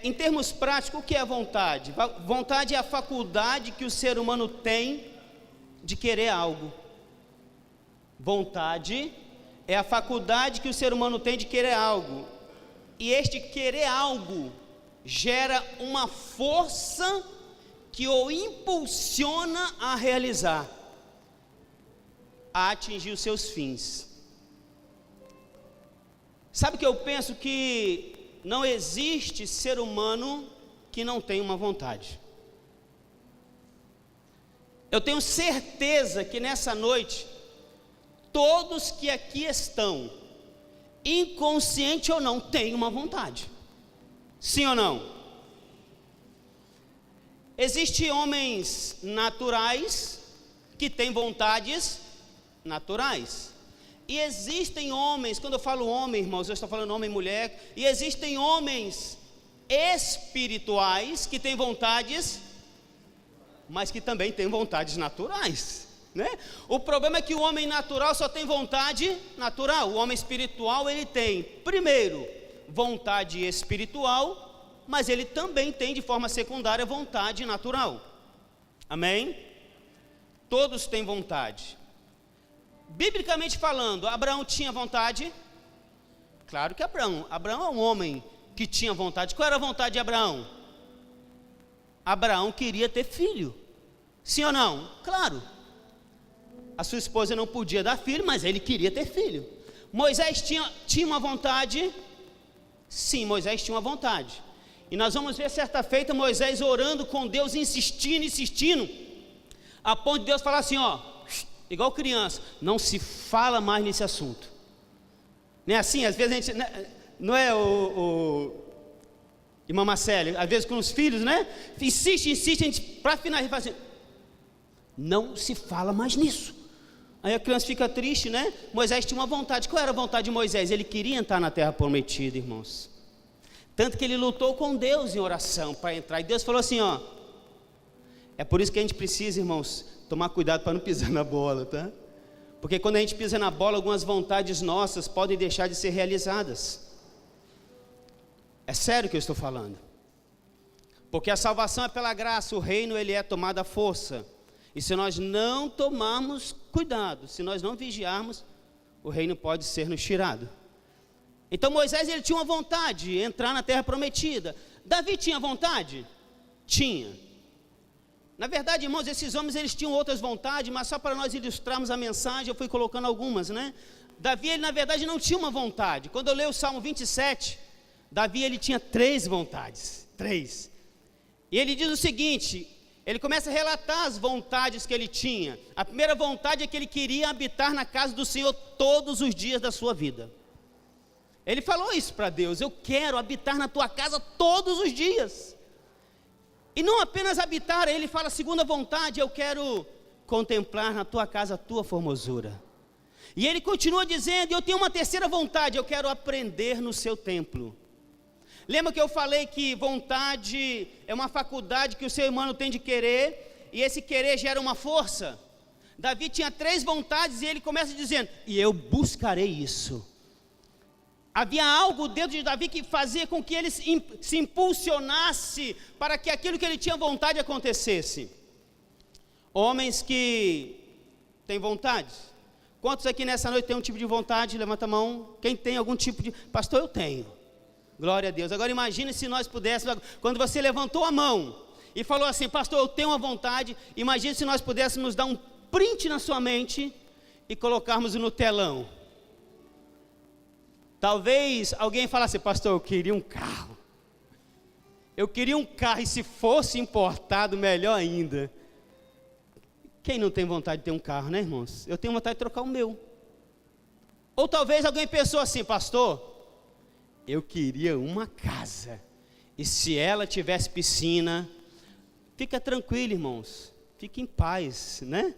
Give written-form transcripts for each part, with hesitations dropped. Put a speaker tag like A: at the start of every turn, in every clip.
A: Em termos práticos, o que é vontade? Vontade é a faculdade que o ser humano tem de querer algo. Vontade é a faculdade que o ser humano tem de querer algo. E este querer algo gera uma força que o impulsiona a realizar, a atingir os seus fins. Sabe que eu penso que não existe ser humano que não tenha uma vontade. Eu tenho certeza que nessa noite, todos que aqui estão, inconsciente ou não, têm uma vontade. Sim ou não? Existem homens naturais que têm vontades naturais. E existem homens, quando eu falo homem, irmãos, eu estou falando homem e mulher. E existem homens espirituais que têm vontades, mas que também têm vontades naturais, né? O problema é que o homem natural só tem vontade natural. O homem espiritual, ele tem, primeiro, vontade espiritual, mas ele também tem de forma secundária vontade natural. Amém? Todos têm vontade. Biblicamente falando, Abraão tinha vontade? Claro que Abraão é um homem que tinha vontade. Qual era a vontade de Abraão? Abraão queria ter filho. Sim ou não? Claro. A sua esposa não podia dar filho, mas ele queria ter filho. Moisés tinha uma vontade? Sim, Moisés tinha uma vontade. E nós vamos ver certa feita Moisés orando com Deus, insistindo, a ponto de Deus falar assim, igual criança, não se fala mais nesse assunto. Não é assim? Às vezes a gente, não é o irmã Marcele, às vezes com os filhos, né? Insiste, a gente, para finalizar, fala assim, não se fala mais nisso. Aí a criança fica triste, né? Moisés tinha uma vontade. Qual era a vontade de Moisés? Ele queria entrar na terra prometida, irmãos. Tanto que ele lutou com Deus em oração para entrar. E Deus falou assim, é por isso que a gente precisa, irmãos, tomar cuidado para não pisar na bola, tá? Porque quando a gente pisa na bola, algumas vontades nossas podem deixar de ser realizadas. É sério que eu estou falando. Porque a salvação é pela graça, o reino ele é tomado à força. E se nós não tomarmos cuidado, se nós não vigiarmos, o reino pode ser nos tirado. Então Moisés ele tinha uma vontade de entrar na terra prometida. Davi tinha vontade? Tinha. Na verdade, irmãos, esses homens eles tinham outras vontades, mas só para nós ilustrarmos a mensagem, eu fui colocando algumas, né? Davi, ele na verdade não tinha uma vontade. Quando eu leio o Salmo 27, Davi ele tinha 3 vontades, 3. E ele diz o seguinte, ele começa a relatar as vontades que ele tinha. A primeira vontade é que ele queria habitar na casa do Senhor todos os dias da sua vida. Ele falou isso para Deus, eu quero habitar na tua casa todos os dias. E não apenas habitar, ele fala a segunda vontade, eu quero contemplar na tua casa a tua formosura. E ele continua dizendo, eu tenho uma terceira vontade, eu quero aprender no seu templo. Lembra que eu falei que vontade é uma faculdade que o ser humano tem de querer, e esse querer gera uma força? Davi tinha 3 vontades e ele começa dizendo, e eu buscarei isso. Havia algo dentro de Davi que fazia com que ele se impulsionasse para que aquilo que ele tinha vontade acontecesse. Homens que têm vontade. Quantos aqui nessa noite tem um tipo de vontade? Levanta a mão. Quem tem algum tipo de... Pastor, eu tenho. Glória a Deus. Agora imagine se nós pudéssemos, quando você levantou a mão e falou assim, pastor, eu tenho uma vontade. Imagine se nós pudéssemos dar um print na sua mente e colocarmos no telão. Talvez alguém falasse, pastor, eu queria um carro. Eu queria um carro, e se fosse importado, melhor ainda. Quem não tem vontade de ter um carro, né, irmãos? Eu tenho vontade de trocar o meu. Ou talvez alguém pensou assim, pastor, eu queria uma casa. E se ela tivesse piscina, fica tranquilo, irmãos. Fique em paz, né?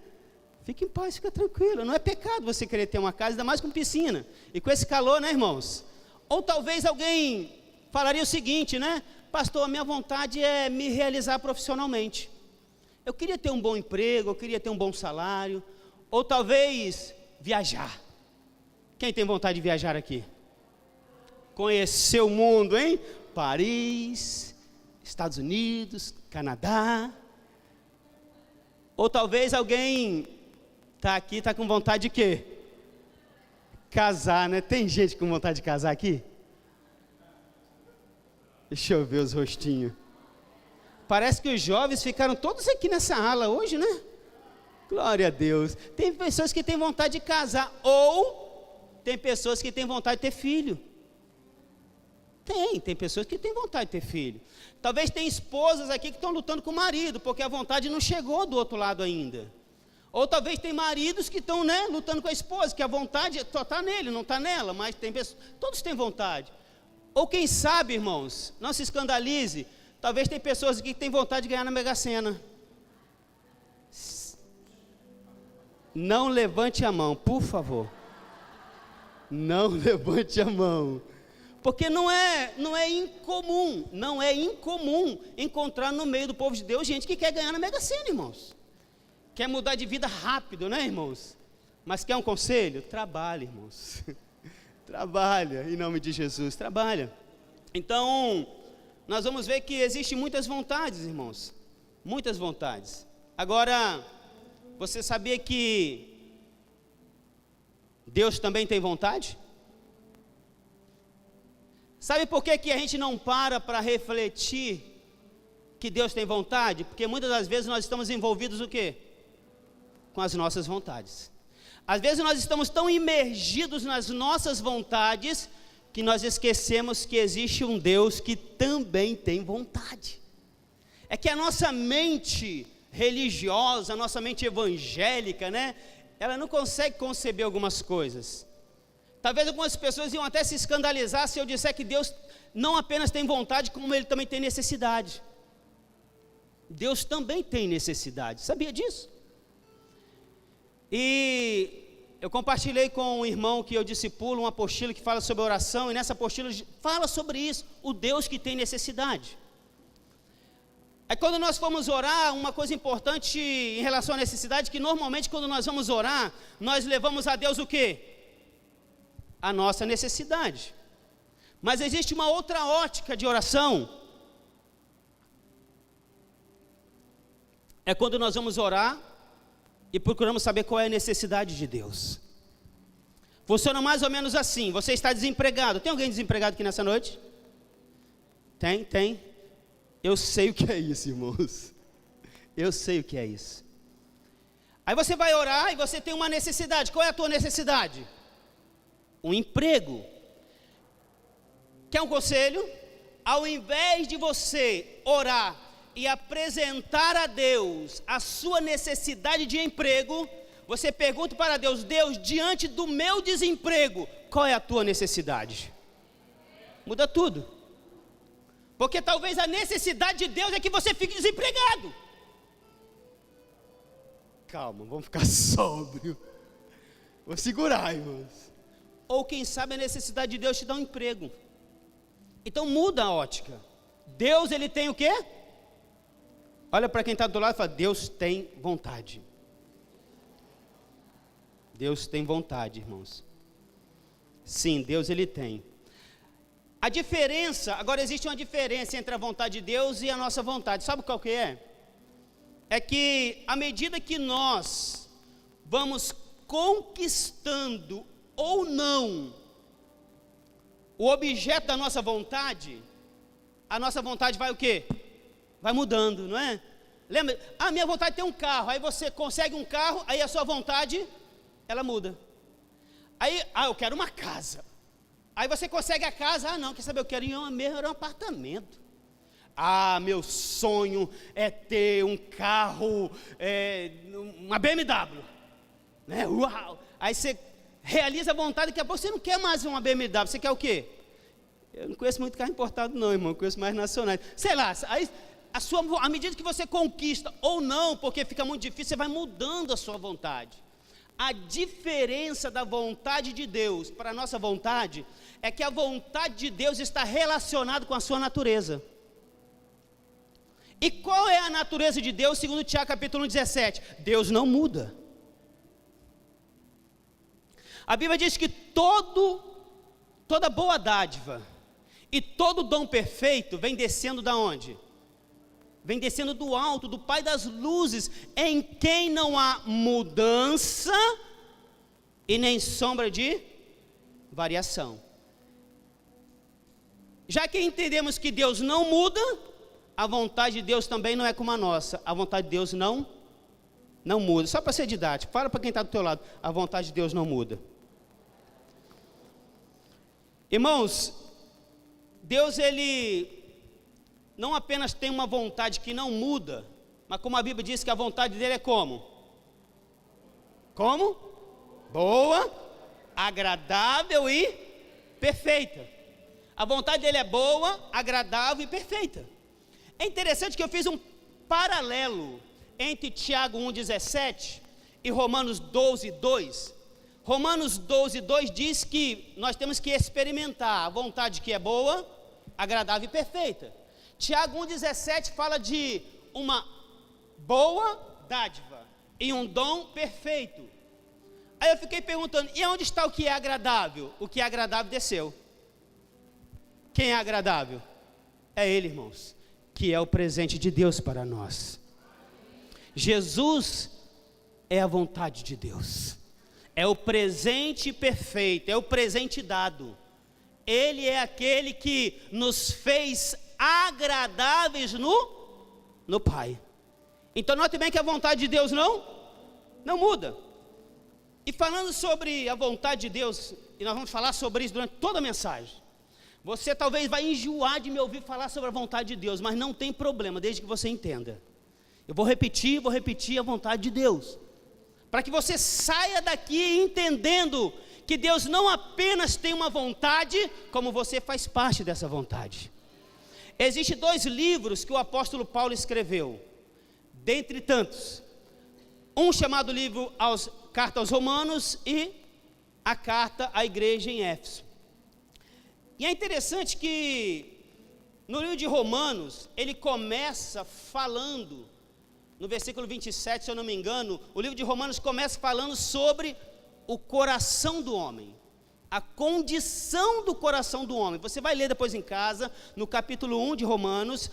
A: Fique em paz, fica tranquilo, não é pecado você querer ter uma casa, ainda mais com piscina, e com esse calor, né, irmãos? Ou talvez alguém falaria o seguinte, né? Pastor, a minha vontade é me realizar profissionalmente. Eu queria ter um bom emprego, eu queria ter um bom salário, ou talvez viajar. Quem tem vontade de viajar aqui? Conhecer o mundo, hein? Paris, Estados Unidos, Canadá. Ou talvez alguém está com vontade de quê? Casar, né? Tem gente com vontade de casar aqui? Deixa eu ver os rostinhos. Parece que os jovens ficaram todos aqui nessa ala hoje, né? Glória a Deus. Tem pessoas que têm vontade de casar, ou tem pessoas que têm vontade de ter filho. Tem pessoas que têm vontade de ter filho. Talvez tem esposas aqui que estão lutando com o marido, porque a vontade não chegou do outro lado ainda. Ou talvez tem maridos que estão, né, lutando com a esposa, que a vontade só está nele, não está nela, mas tem pessoas, todos têm vontade. Ou quem sabe, irmãos, não se escandalize, talvez tem pessoas aqui que têm vontade de ganhar na Mega Sena. Não levante a mão, por favor. Não levante a mão. Porque não é incomum encontrar no meio do povo de Deus gente que quer ganhar na Mega Sena, irmãos. Quer mudar de vida rápido, né, irmãos? Mas quer um conselho? Trabalhe, irmãos. Trabalha, em nome de Jesus, trabalha. Então, nós vamos ver que existem muitas vontades, irmãos. Muitas vontades. Agora, você sabia que Deus também tem vontade? Sabe por que a gente não para refletir que Deus tem vontade? Porque muitas das vezes nós estamos envolvidos o quê? Com as nossas vontades. Às vezes nós estamos tão imergidos nas nossas vontades que nós esquecemos que existe um Deus que também tem vontade. É que a nossa mente religiosa, a nossa mente evangélica, né? Ela não consegue conceber algumas coisas. Talvez algumas pessoas iam até se escandalizar se eu disser que Deus não apenas tem vontade, como Ele também tem necessidade. Deus também tem necessidade, sabia disso? E eu compartilhei com um irmão que eu discipulo, uma apostila que fala sobre oração, e nessa apostila fala sobre isso, o Deus que tem necessidade. Aí quando nós formos orar, uma coisa importante em relação à necessidade, que normalmente quando nós vamos orar, nós levamos a Deus o quê? A nossa necessidade. Mas existe uma outra ótica de oração. É quando nós vamos orar e procuramos saber qual é a necessidade de Deus. Funciona mais ou menos assim. Você está desempregado. Tem alguém desempregado aqui nessa noite? Tem. Eu sei o que é isso, irmãos. Eu sei o que é isso. Aí você vai orar e você tem uma necessidade. Qual é a tua necessidade? Um emprego. Quer um conselho? Ao invés de você orar e apresentar a Deus a sua necessidade de emprego, você pergunta para Deus: Deus, diante do meu desemprego, qual é a tua necessidade? Muda tudo. Porque talvez a necessidade de Deus é que você fique desempregado. Calma, vamos ficar sóbrio. Vou segurar, irmãos. Ou quem sabe a necessidade de Deus te dar um emprego. Então muda a ótica. Deus, Ele tem o quê? Olha para quem está do lado e fala: Deus tem vontade. Deus tem vontade, irmãos. Sim, Deus Ele tem. A diferença, agora existe uma diferença entre a vontade de Deus e a nossa vontade. Sabe qual que é? É que à medida que nós vamos conquistando ou não o objeto da nossa vontade, a nossa vontade vai o quê? Vai mudando, não é? Lembra? Minha vontade é ter um carro. Aí você consegue um carro, aí a sua vontade, ela muda. Aí, eu quero uma casa. Aí você consegue a casa. Não, quer saber, eu quero era um apartamento. Meu sonho é ter um carro, uma BMW, né? Uau! Aí você realiza a vontade, daqui a pouco você não quer mais uma BMW, você quer o quê? Eu não conheço muito carro importado não, irmão, eu conheço mais nacionais. Sei lá, aí à medida que você conquista, ou não, porque fica muito difícil, você vai mudando a sua vontade. A diferença da vontade de Deus para a nossa vontade, é que a vontade de Deus está relacionada com a sua natureza. E qual é a natureza de Deus, segundo Tiago capítulo 17? Deus não muda. A Bíblia diz que toda boa dádiva E todo dom perfeito vem descendo da onde? Vem descendo do alto, do Pai das luzes, em quem não há mudança e nem sombra de variação. Já que entendemos que Deus não muda, a vontade de Deus também não é como a nossa. A vontade de Deus não muda. Só para ser didático, fala para quem está do teu lado, a vontade de Deus não muda. Irmãos, Deus, Ele não apenas tem uma vontade que não muda, mas como a Bíblia diz que a vontade dele é como? Como? Boa, agradável e perfeita. A vontade dele é boa, agradável e perfeita. É interessante que eu fiz um paralelo entre Tiago 1,17 e Romanos 12,2. Romanos 12,2 diz que nós temos que experimentar a vontade que é boa, agradável e perfeita. Tiago 1,17 fala de uma boa dádiva e um dom perfeito. Aí eu fiquei perguntando, e onde está o que é agradável? O que é agradável desceu. Quem é agradável? É Ele, irmãos, que é o presente de Deus para nós. Jesus é a vontade de Deus, é o presente perfeito, é o presente dado. Ele é aquele que nos fez agradáveis no Pai. Então note bem que a vontade de Deus não muda. E falando sobre a vontade de Deus, e nós vamos falar sobre isso durante toda a mensagem. Você talvez vai enjoar de me ouvir falar sobre a vontade de Deus, mas não tem problema, desde que você entenda. Eu vou repetir a vontade de Deus, para que você saia daqui entendendo que Deus não apenas tem uma vontade, como você faz parte dessa vontade. Existem 2 livros que o apóstolo Paulo escreveu, dentre tantos. Um chamado livro Carta aos Romanos e a carta à igreja em Éfeso. E é interessante que no livro de Romanos, ele começa falando, no versículo 27, se eu não me engano, o livro de Romanos começa falando sobre o coração do homem, a condição do coração do homem. Você vai ler depois em casa, no capítulo 1 de Romanos,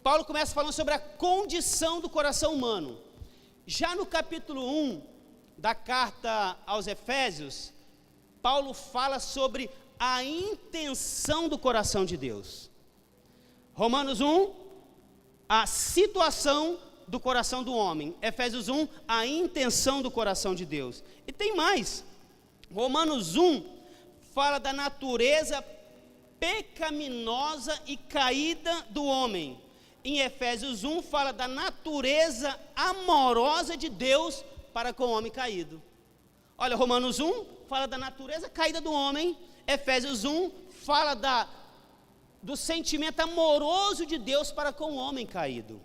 A: Paulo começa falando sobre a condição do coração humano. Já no capítulo 1 da carta aos Efésios, Paulo fala sobre a intenção do coração de Deus. Romanos 1, a situação do coração do homem. Efésios 1, a intenção do coração de Deus. E tem mais. Romanos 1 fala da natureza pecaminosa e caída do homem. Em Efésios 1 fala da natureza amorosa de Deus para com o homem caído. Olha, Romanos 1 fala da natureza caída do homem. Efésios 1 fala do sentimento amoroso de Deus para com o homem caído.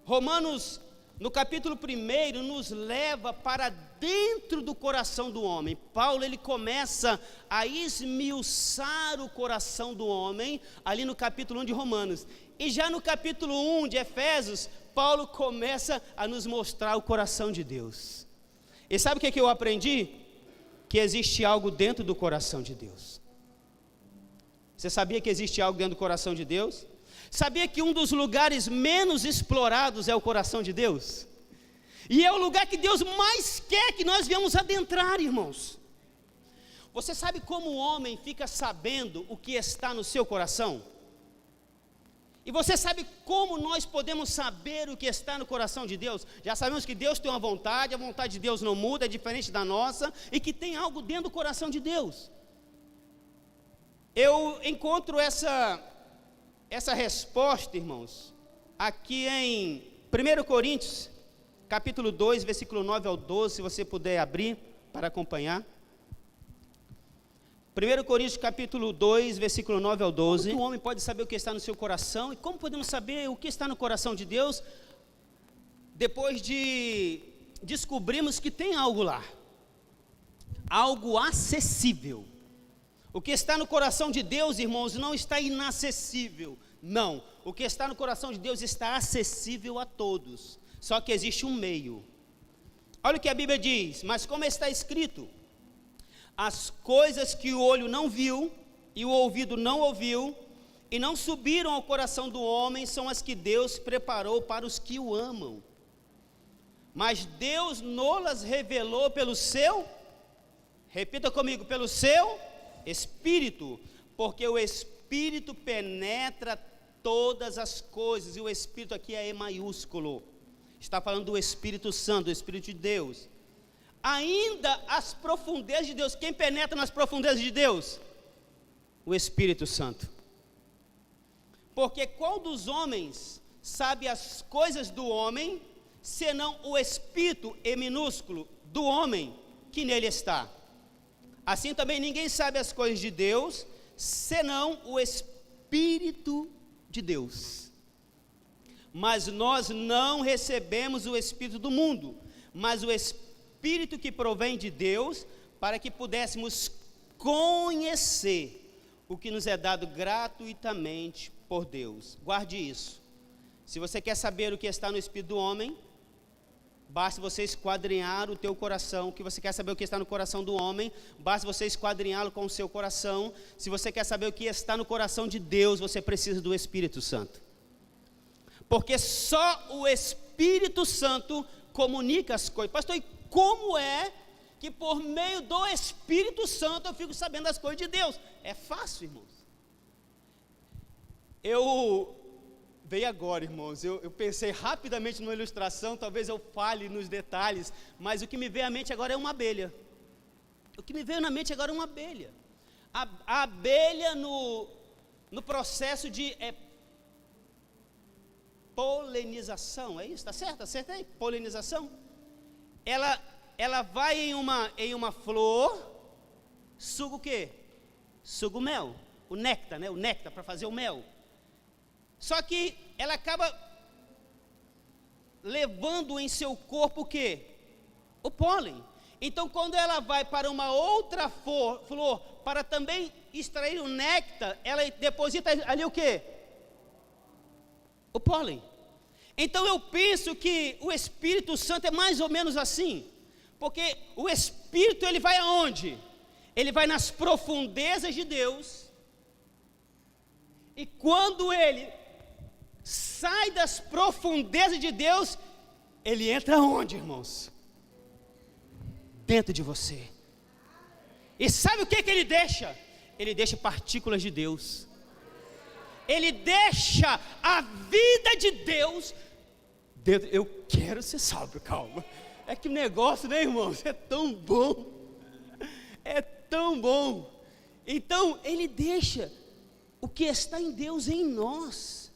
A: Romanos, no capítulo 1, nos leva para dentro do coração do homem. Paulo, ele começa a esmiuçar o coração do homem, ali no capítulo 1 de Romanos. E já no capítulo 1 de Efésios, Paulo começa a nos mostrar o coração de Deus. E sabe o que eu aprendi? Que existe algo dentro do coração de Deus. Você sabia que existe algo dentro do coração de Deus? Sabia que um dos lugares menos explorados é o coração de Deus? E é o lugar que Deus mais quer que nós venhamos adentrar, irmãos. Você sabe como o homem fica sabendo o que está no seu coração? E você sabe como nós podemos saber o que está no coração de Deus? Já sabemos que Deus tem uma vontade, a vontade de Deus não muda, é diferente da nossa, e que tem algo dentro do coração de Deus. Eu encontro essa resposta, irmãos, aqui em 1 Coríntios, capítulo 2, versículo 9 ao 12, se você puder abrir para acompanhar. 1 Coríntios capítulo 2, versículo 9 ao 12. Como que o homem pode saber o que está no seu coração? E como podemos saber o que está no coração de Deus? Depois de descobrirmos que tem algo lá. Algo acessível. O que está no coração de Deus, irmãos, não está inacessível. Não. O que está no coração de Deus está acessível a todos. Só que existe um meio. Olha o que a Bíblia diz. Mas como está escrito: as coisas que o olho não viu, e o ouvido não ouviu, e não subiram ao coração do homem, são as que Deus preparou para os que o amam. Mas Deus nolas revelou pelo seu, repita comigo, pelo seu Espírito, porque o Espírito penetra todas as coisas, e o Espírito aqui é E maiúsculo, está falando do Espírito Santo, do Espírito de Deus. Ainda as profundezas de Deus, quem penetra nas profundezas de Deus? O Espírito Santo. Porque qual dos homens sabe as coisas do homem, senão o Espírito, E minúsculo, do homem que nele está? Assim também ninguém sabe as coisas de Deus, senão o Espírito de Deus. Mas nós não recebemos o Espírito do mundo, mas o Espírito que provém de Deus, para que pudéssemos conhecer o que nos é dado gratuitamente por Deus. Guarde isso. Se você quer saber o que está no Espírito do homem, basta você esquadrinhar o teu coração. Que você quer saber o que está no coração do homem, basta você esquadrinhá-lo com o seu coração. Se você quer saber o que está no coração de Deus, você precisa do Espírito Santo. Porque só o Espírito Santo comunica as coisas. Pastor, e como é que por meio do Espírito Santo eu fico sabendo as coisas de Deus? É fácil, irmãos. Veio agora, irmãos, eu pensei rapidamente numa ilustração, talvez eu fale nos detalhes, mas o que me veio à mente agora é uma abelha. O que me veio na mente agora é uma abelha. A abelha no processo de polinização, é isso? Está certo? Acertei? Polinização. Ela vai em uma flor, suga o quê? Suga o mel, o néctar, né? O néctar para fazer o mel. Só que ela acaba levando em seu corpo o quê? O pólen. Então, quando ela vai para uma outra flor para também extrair o néctar, ela deposita ali o quê? O pólen. Então, eu penso que o Espírito Santo é mais ou menos assim, porque o Espírito, ele vai aonde? Ele vai nas profundezas de Deus, e quando ele sai das profundezas de Deus, ele entra onde, irmãos? Dentro de você. E sabe o que ele deixa? Ele deixa partículas de Deus. Ele deixa a vida de Deus dentro. Eu quero ser sóbrio, calma. É que o negócio, né, irmãos, é tão bom. É tão bom. Então, ele deixa o que está em Deus em nós.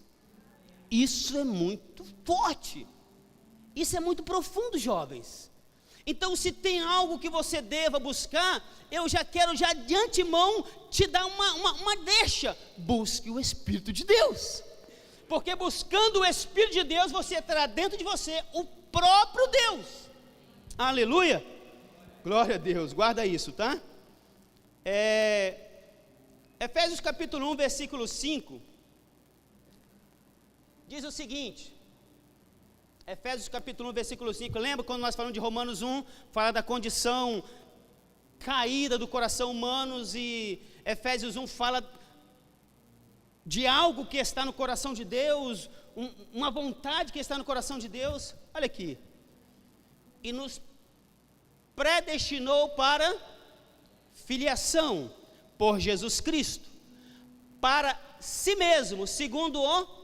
A: Isso é muito forte. Isso é muito profundo, jovens. Então, se tem algo que você deva buscar, eu já quero de antemão te dar uma deixa. Busque o Espírito de Deus. Porque buscando o Espírito de Deus, você terá dentro de você o próprio Deus. Aleluia. Glória a Deus. Guarda isso, tá? Efésios capítulo 1, versículo 5. Diz o seguinte, Efésios capítulo 1, versículo 5, lembra quando nós falamos de Romanos 1, fala da condição caída do coração humano, e Efésios 1 fala de algo que está no coração de Deus, uma vontade que está no coração de Deus. Olha aqui, e nos predestinou para filiação por Jesus Cristo, para si mesmo, segundo o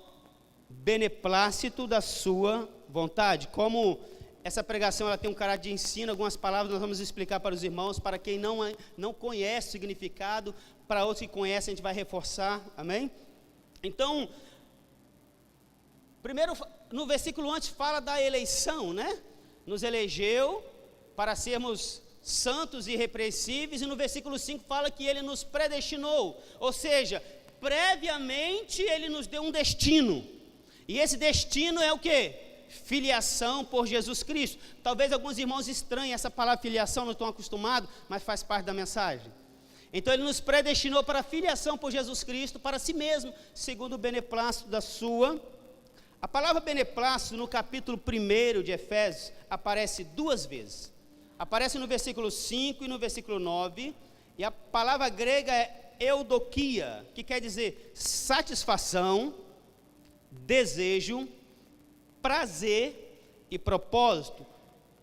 A: beneplácito da sua vontade. Como essa pregação ela tem um caráter de ensino, algumas palavras nós vamos explicar para os irmãos, para quem não conhece o significado, para outros que conhecem a gente vai reforçar, amém? Então, primeiro no versículo antes fala da eleição, né? Nos elegeu para sermos santos e irrepreensíveis, e no versículo 5 fala que ele nos predestinou, ou seja, previamente ele nos deu um destino. E esse destino é o quê? Filiação por Jesus Cristo. Talvez alguns irmãos estranhem essa palavra filiação, não estão acostumados, mas faz parte da mensagem. Então ele nos predestinou para a filiação por Jesus Cristo, para si mesmo, segundo o beneplácito da sua. A palavra beneplácito no capítulo 1 de Efésios aparece duas vezes. Aparece no versículo 5 e no versículo 9, e a palavra grega é eudokia, que quer dizer satisfação, desejo, prazer e propósito.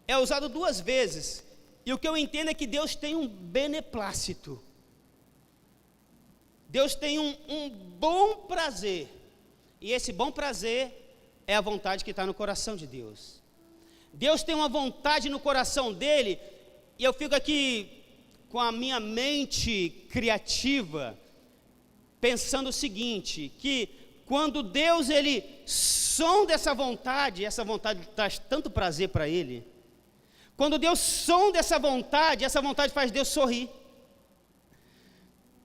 A: É usado 2 vezes, e o que eu entendo é que Deus tem um beneplácito. Deus tem um bom prazer, e esse bom prazer é a vontade que está no coração de Deus. Deus tem uma vontade no coração dele, e eu fico aqui com a minha mente criativa, pensando o seguinte, que quando Deus, ele sonda essa vontade traz tanto prazer para ele. Quando Deus sonda essa vontade faz Deus sorrir.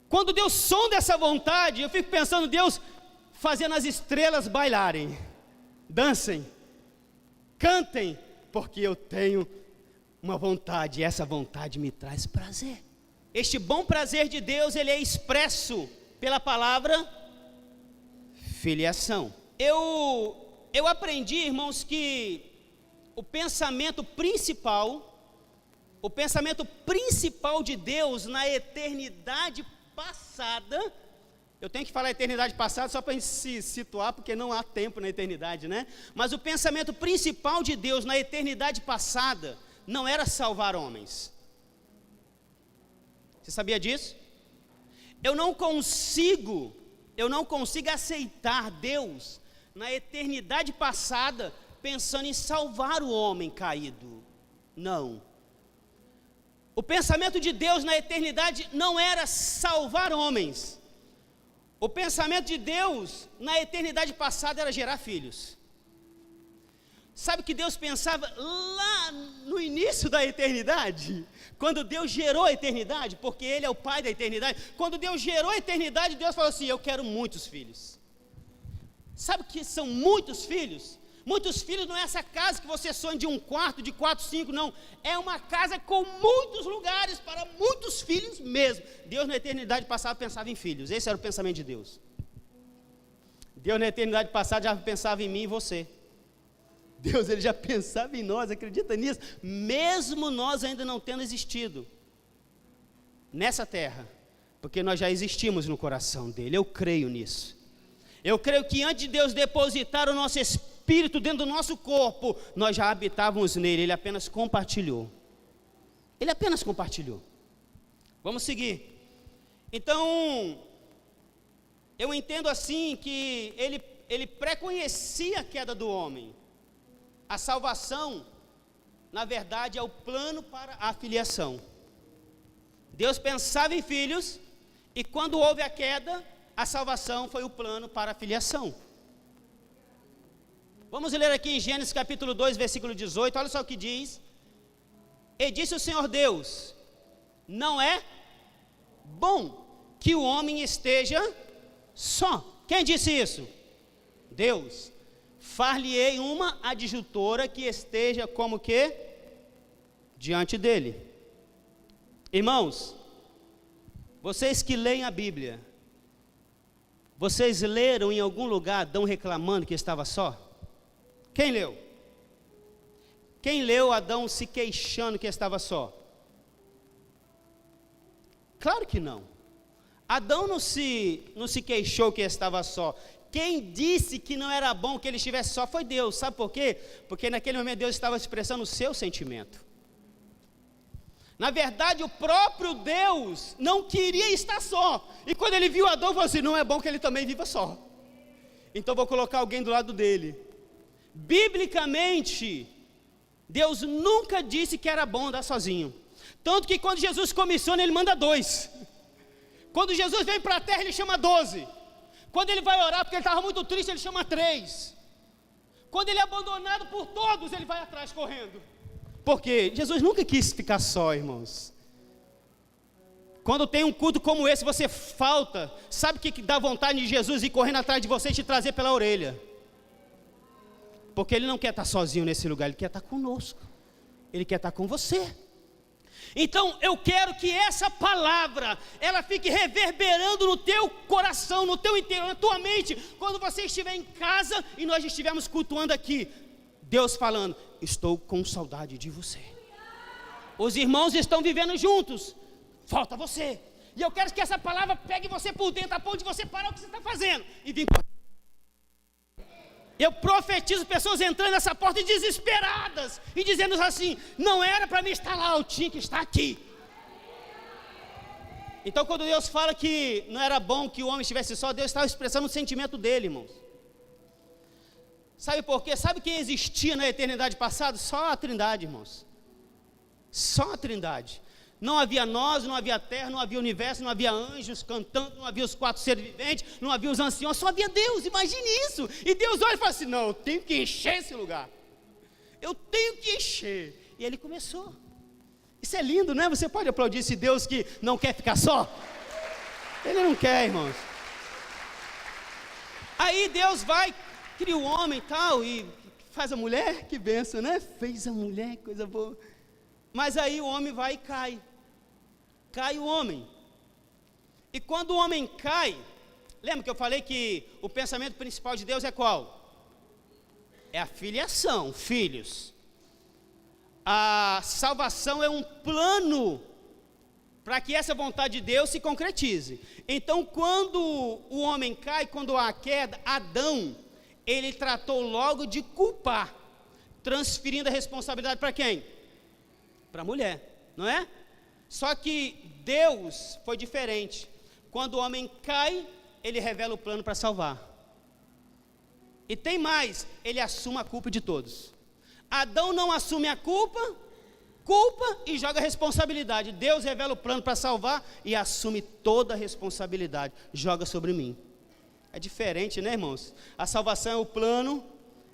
A: Quando Deus sonda essa vontade, eu fico pensando, Deus fazendo as estrelas bailarem, dancem, cantem, porque eu tenho uma vontade, e essa vontade me traz prazer. Este bom prazer de Deus, ele é expresso pela palavra filiação. Eu aprendi, irmãos, que o pensamento principal de Deus na eternidade passada, eu tenho que falar eternidade passada só para a gente se situar, porque não há tempo na eternidade, né? Mas o pensamento principal de Deus na eternidade passada não era salvar homens. Você sabia disso? Eu não consigo aceitar Deus na eternidade passada pensando em salvar o homem caído. Não. O pensamento de Deus na eternidade não era salvar homens. O pensamento de Deus na eternidade passada era gerar filhos. Sabe o que Deus pensava lá no início da eternidade? Quando Deus gerou a eternidade, porque Ele é o Pai da eternidade. Quando Deus gerou a eternidade, Deus falou assim: eu quero muitos filhos. Sabe o que são muitos filhos? Muitos filhos não é essa casa que você sonha de um quarto, de 4, 5, não. É uma casa com muitos lugares para muitos filhos mesmo. Deus na eternidade passada pensava em filhos. Esse era o pensamento de Deus. Deus na eternidade passada já pensava em mim e você. Deus, ele já pensava em nós, acredita nisso? Mesmo nós ainda não tendo existido nessa terra, porque nós já existimos no coração dele. Eu creio nisso. Eu creio que antes de Deus depositar o nosso espírito dentro do nosso corpo, nós já habitávamos nele. Ele apenas compartilhou. Ele apenas compartilhou. Vamos seguir. Então, eu entendo assim que ele preconhecia a queda do homem. A salvação, na verdade, é o plano para a filiação. Deus pensava em filhos, e quando houve a queda, a salvação foi o plano para a filiação. Vamos ler aqui em Gênesis capítulo 2, versículo 18, olha só o que diz. E disse o Senhor Deus: não é bom que o homem esteja só. Quem disse isso? Deus. Far-lhe-ei uma adjutora que esteja como que? Diante dele. Irmãos, vocês que leem a Bíblia, vocês leram em algum lugar Adão reclamando que estava só? Quem leu? Quem leu Adão se queixando que estava só? Claro que não. Adão não se queixou que estava só. Quem disse que não era bom que ele estivesse só foi Deus. Sabe por quê? Porque naquele momento Deus estava expressando o seu sentimento. Na verdade, o próprio Deus não queria estar só. E quando ele viu Adão, falou assim: não é bom que ele também viva só. Então vou colocar alguém do lado dele. Biblicamente, Deus nunca disse que era bom andar sozinho. Tanto que quando Jesus comissiona, ele manda 2. Quando Jesus vem para a terra, ele chama 12. Quando ele vai orar, porque ele estava muito triste, ele chama 3. Quando ele é abandonado por todos, ele vai atrás correndo. Porque Jesus nunca quis ficar só, irmãos. Quando tem um culto como esse, você falta. Sabe o que dá vontade de Jesus ir correndo atrás de você e te trazer pela orelha? Porque ele não quer estar sozinho nesse lugar, ele quer estar conosco. Ele quer estar com você. Então eu quero que essa palavra, ela fique reverberando no teu coração, no teu interior, na tua mente, quando você estiver em casa e nós estivermos cultuando aqui, Deus falando: estou com saudade de você. Os irmãos estão vivendo juntos, falta você. E eu quero que essa palavra pegue você por dentro, a ponto de você parar o que você está fazendo e vir. Eu profetizo pessoas entrando nessa porta desesperadas e dizendo assim: não era para mim estar lá, eu tinha que estar aqui. Então, quando Deus fala que não era bom que o homem estivesse só, Deus estava expressando o sentimento dele, irmãos. Sabe por quê? Sabe quem existia na eternidade passada? Só a Trindade, irmãos. Só a Trindade. Não havia nós, não havia terra, não havia universo, não havia anjos cantando, não havia os 4 seres viventes, não havia os anciãos, só havia Deus. Imagine isso. E Deus olha e fala assim: não, eu tenho que encher esse lugar. Eu tenho que encher. E ele começou. Isso é lindo, né? Você pode aplaudir esse Deus que não quer ficar só? Ele não quer, irmãos. Aí Deus vai, cria o homem e tal, e faz a mulher, que benção, né? Fez a mulher, coisa boa. Mas aí o homem vai e cai. Cai o homem. E quando o homem cai, lembra que eu falei que o pensamento principal de Deus é qual? É a filiação, filhos. A salvação é um plano para que essa vontade de Deus se concretize. Então, quando o homem cai, quando há queda, Adão, ele tratou logo de culpar, transferindo a responsabilidade para quem? Para a mulher, não é? Só que Deus foi diferente. Quando o homem cai, ele revela o plano para salvar. E tem mais, ele assume a culpa de todos. Adão não assume a culpa e joga a responsabilidade. Deus revela o plano para salvar e assume toda a responsabilidade, joga sobre mim. É diferente, né, irmãos? A salvação é o plano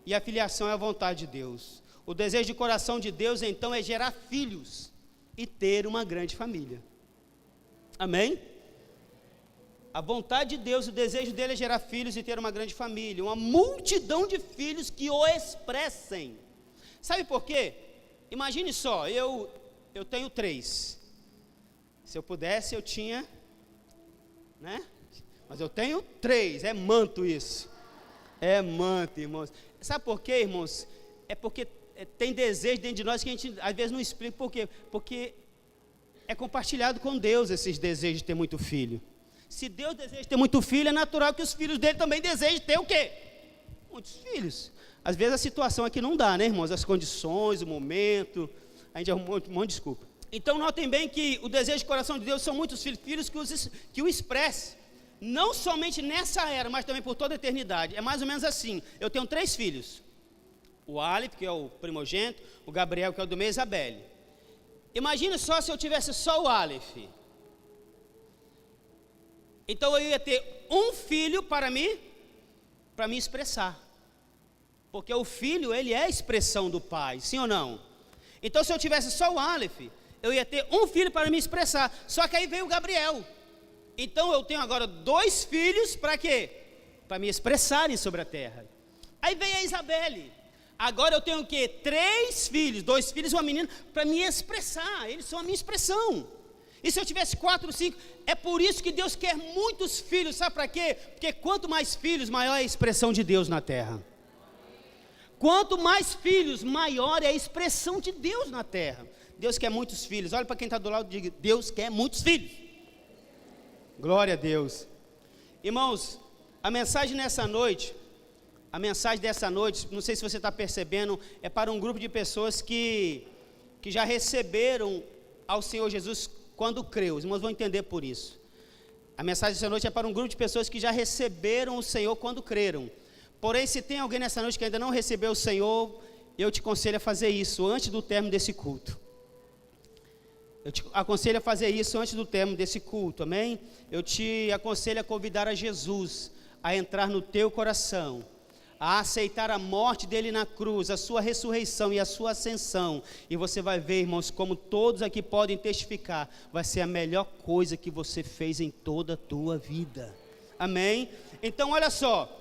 A: e a filiação é a vontade de Deus. O desejo de coração de Deus, então, é gerar filhos e ter uma grande família. Amém? A vontade de Deus, o desejo dele é gerar filhos e ter uma grande família, uma multidão de filhos que o expressem. Sabe por quê? Imagine só, eu tenho 3. Se eu pudesse, eu tinha, né? Mas eu tenho 3, é manto isso. É manto, irmãos. Sabe por quê, irmãos? É porque tem desejo dentro de nós que a gente às vezes não explica por quê. Porque é compartilhado com Deus esses desejos de ter muito filho. Se Deus deseja ter muito filho, é natural que os filhos dele também desejem ter o quê? Muitos filhos. Às vezes a situação aqui não dá, né, irmãos? As condições, o momento, a gente arrumou um monte de desculpa. Então notem bem que o desejo de coração de Deus são muitos filhos que o expressem. Não somente nessa era, mas também por toda a eternidade. É mais ou menos assim. Eu tenho 3 filhos. O Aleph, que é o primogênito, o Gabriel, que é o do meio, e a Isabelle. Imagina só se eu tivesse só o Aleph. Então eu ia ter um filho para me expressar. Porque o filho, ele é a expressão do pai, sim ou não? Então se eu tivesse só o Aleph, eu ia ter um filho para me expressar. Só que aí veio o Gabriel. Então eu tenho agora 2 filhos para quê? Para me expressarem sobre a terra. Aí veio a Isabelle. Agora eu tenho o quê? 3 filhos, 2 filhos e uma menina para me expressar. Eles são a minha expressão. E se eu tivesse 4, 5, é por isso que Deus quer muitos filhos, sabe para quê? Porque quanto mais filhos, maior é a expressão de Deus na terra. Quanto mais filhos, maior é a expressão de Deus na terra. Deus quer muitos filhos. Olha para quem está do lado e diga: Deus quer muitos filhos. Glória a Deus. Irmãos, a mensagem dessa noite, não sei se você está percebendo, é para um grupo de pessoas que já receberam ao Senhor Jesus quando creu. Os irmãos vão entender por isso. A mensagem dessa noite é para um grupo de pessoas que já receberam o Senhor quando creram. Porém, se tem alguém nessa noite que ainda não recebeu o Senhor, eu te aconselho a fazer isso antes do término desse culto. Eu te aconselho a fazer isso antes do término desse culto, amém? Eu te aconselho a convidar a Jesus a entrar no teu coração, a aceitar a morte dele na cruz, a sua ressurreição e a sua ascensão. E você vai ver, irmãos, como todos aqui podem testificar, vai ser a melhor coisa que você fez em toda a tua vida, amém? Então olha só,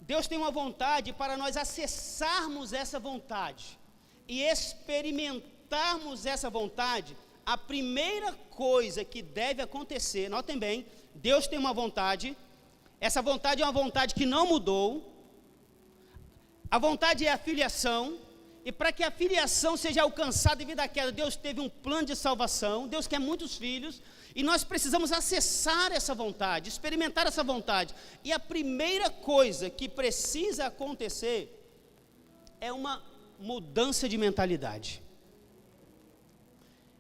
A: Deus tem uma vontade para nós acessarmos essa vontade e experimentarmos essa vontade. A primeira coisa que deve acontecer, notem bem, Deus tem uma vontade, essa vontade é uma vontade que não mudou, a vontade é a filiação, E para que a filiação seja alcançada devido à queda, Deus teve um plano de salvação, Deus quer muitos filhos, e nós precisamos acessar essa vontade, experimentar essa vontade. E a primeira coisa que precisa acontecer é uma mudança de mentalidade.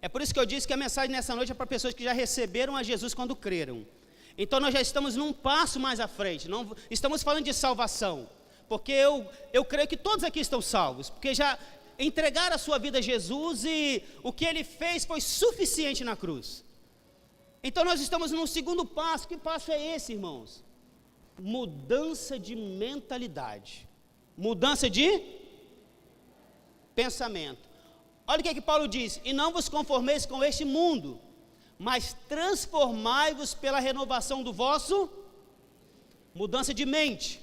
A: É por isso que eu disse que a mensagem nessa noite é para pessoas que já receberam a Jesus quando creram. Então nós já estamos num passo mais à frente, não estamos falando de salvação, porque eu creio que todos aqui estão salvos, porque já entregaram a sua vida a Jesus e o que Ele fez foi suficiente na cruz. Então nós estamos num segundo passo. Que passo é esse, irmãos? Mudança de mentalidade, mudança de pensamento. Olha o que Paulo diz: e não vos conformeis com este mundo, mas transformai-vos pela renovação do vosso, mudança de mente,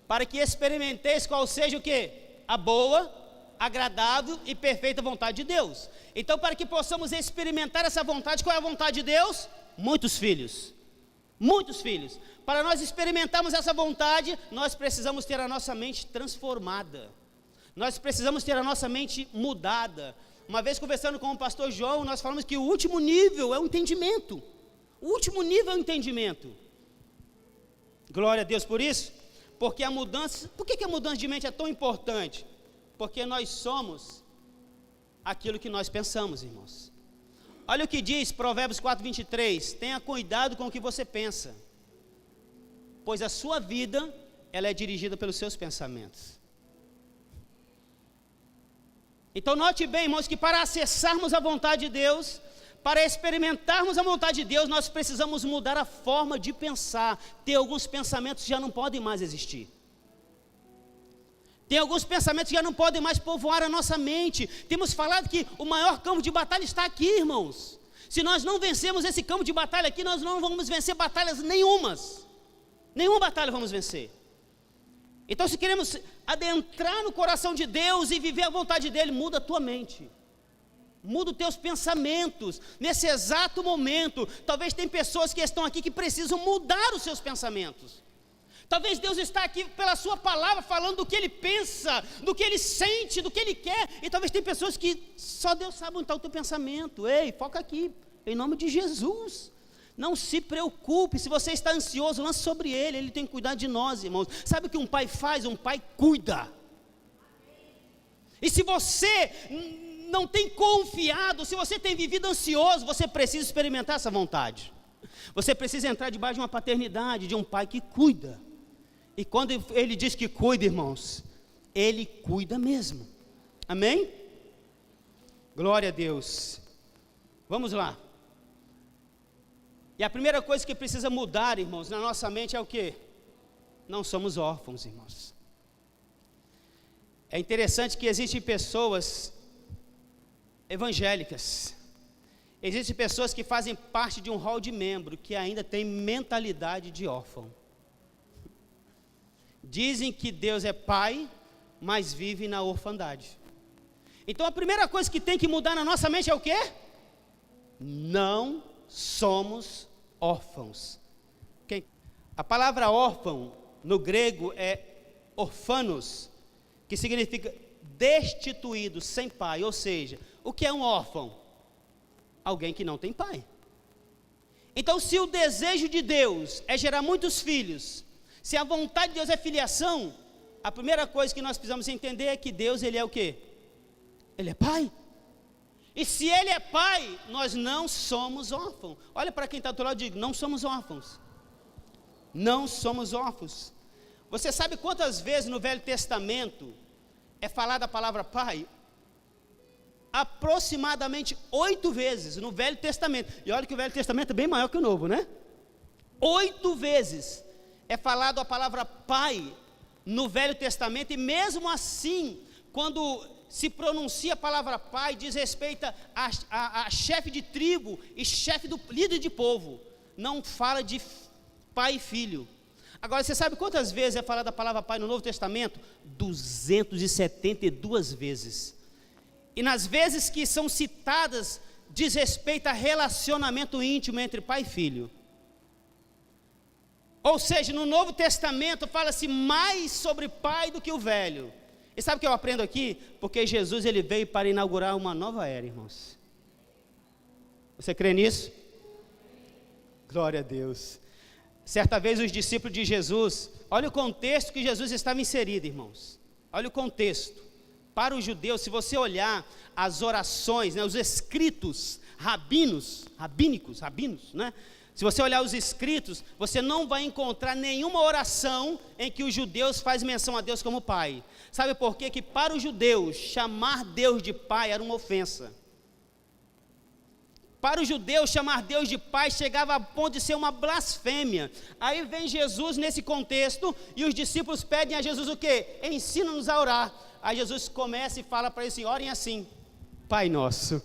A: para que experimenteis qual seja o que? A boa, agradável e perfeita vontade de Deus. Então, para que possamos experimentar essa vontade, qual é a vontade de Deus? Muitos filhos. Muitos filhos. Para nós experimentarmos essa vontade, nós precisamos ter a nossa mente transformada. Nós precisamos ter a nossa mente mudada. Uma vez conversando com o pastor João, nós falamos que o último nível é o entendimento. O último nível é o entendimento. Glória a Deus por isso. Porque a mudança, por que a mudança de mente é tão importante? Porque nós somos aquilo que nós pensamos, irmãos. Olha o que diz Provérbios 4:23, tenha cuidado com o que você pensa, pois a sua vida, ela é dirigida pelos seus pensamentos. Então note bem, irmãos, que para acessarmos a vontade de Deus, para experimentarmos a vontade de Deus, nós precisamos mudar a forma de pensar. Tem alguns pensamentos que já não podem mais existir. Tem alguns pensamentos que já não podem mais povoar a nossa mente. Temos falado que o maior campo de batalha está aqui, irmãos. Se nós não vencermos esse campo de batalha aqui, nós não vamos vencer batalhas nenhumas. Nenhuma batalha vamos vencer. Então, se queremos adentrar no coração de Deus e viver a vontade dEle, muda a tua mente. Muda os teus pensamentos. Nesse exato momento, talvez tem pessoas que estão aqui que precisam mudar os seus pensamentos. Talvez Deus está aqui pela sua palavra falando do que Ele pensa, do que Ele sente, do que Ele quer. E talvez tem pessoas que só Deus sabe onde está o teu pensamento. Ei, foca aqui, em nome de Jesus. Não se preocupe, se você está ansioso, lance sobre Ele, Ele tem que cuidar de nós, irmãos. Sabe o que um pai faz? Um pai cuida. E se você não tem confiado, se você tem vivido ansioso, você precisa experimentar essa vontade. Você precisa entrar debaixo de uma paternidade, de um pai que cuida. E quando Ele diz que cuida, irmãos, Ele cuida mesmo. Amém? Glória a Deus. Vamos lá. E a primeira coisa que precisa mudar, irmãos, na nossa mente é o quê? Não somos órfãos, irmãos. É interessante que existem pessoas evangélicas, existem pessoas que fazem parte de um hall de membro, que ainda tem mentalidade de órfão. Dizem que Deus é pai, mas vivem na orfandade. Então a primeira coisa que tem que mudar na nossa mente é o quê? Não somos órfãos. A palavra órfão no grego é orfanos, que significa destituído, sem pai. Ou seja, o que é um órfão? Alguém que não tem pai. Então, se o desejo de Deus é gerar muitos filhos, se a vontade de Deus é filiação, a primeira coisa que nós precisamos entender é que Deus, Ele é o quê? Ele é pai. E se Ele é pai, nós não somos órfãos. Olha para quem está do teu lado e diga, não somos órfãos. Não somos órfãos. Você sabe quantas vezes no Velho Testamento é falada a palavra pai? Aproximadamente 8 vezes no Velho Testamento. E olha que o Velho Testamento é bem maior que o Novo, né? 8 vezes é falado a palavra pai no Velho Testamento. E mesmo assim, quando se pronuncia a palavra pai, diz respeito a chefe de tribo e chefe do líder de povo. Não fala de pai e filho. Agora, você sabe quantas vezes é falada a palavra pai no Novo Testamento? 272 vezes. E nas vezes que são citadas, diz respeito a relacionamento íntimo entre pai e filho. Ou seja, no Novo Testamento fala-se mais sobre pai do que o Velho. E sabe o que eu aprendo aqui? Porque Jesus, ele veio para inaugurar uma nova era, irmãos. Você crê nisso? Glória a Deus. Certa vez os discípulos de Jesus, olha o contexto que Jesus estava inserido, irmãos. Olha o contexto. Para os judeus, se você olhar as orações, né, os escritos rabínicos, né? Se você olhar os escritos, você não vai encontrar nenhuma oração em que os judeus fazem menção a Deus como Pai. Sabe por quê? Que para os judeus, chamar Deus de Pai era uma ofensa. Para os judeus, chamar Deus de Pai chegava a ponto de ser uma blasfêmia. Aí vem Jesus nesse contexto, e os discípulos pedem a Jesus o quê? Ensina-nos a orar. Aí Jesus começa e fala para eles assim, orem assim, Pai Nosso.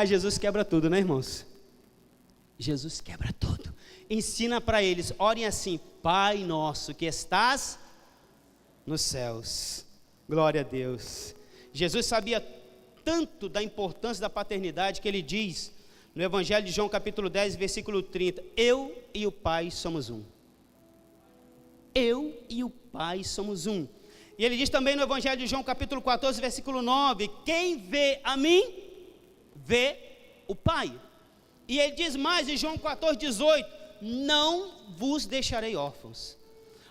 A: Jesus quebra tudo, né, irmãos? Jesus quebra tudo. Ensina para eles, orem assim, Pai Nosso que estás nos céus. Glória a Deus. Jesus sabia tanto da importância da paternidade que ele diz no Evangelho de João capítulo 10, versículo 30, eu e o Pai somos um. Eu e o Pai somos um. E ele diz também no Evangelho de João capítulo 14, versículo 9, quem vê a mim, vê o Pai. E ele diz mais em João 14, 18, não vos deixarei órfãos.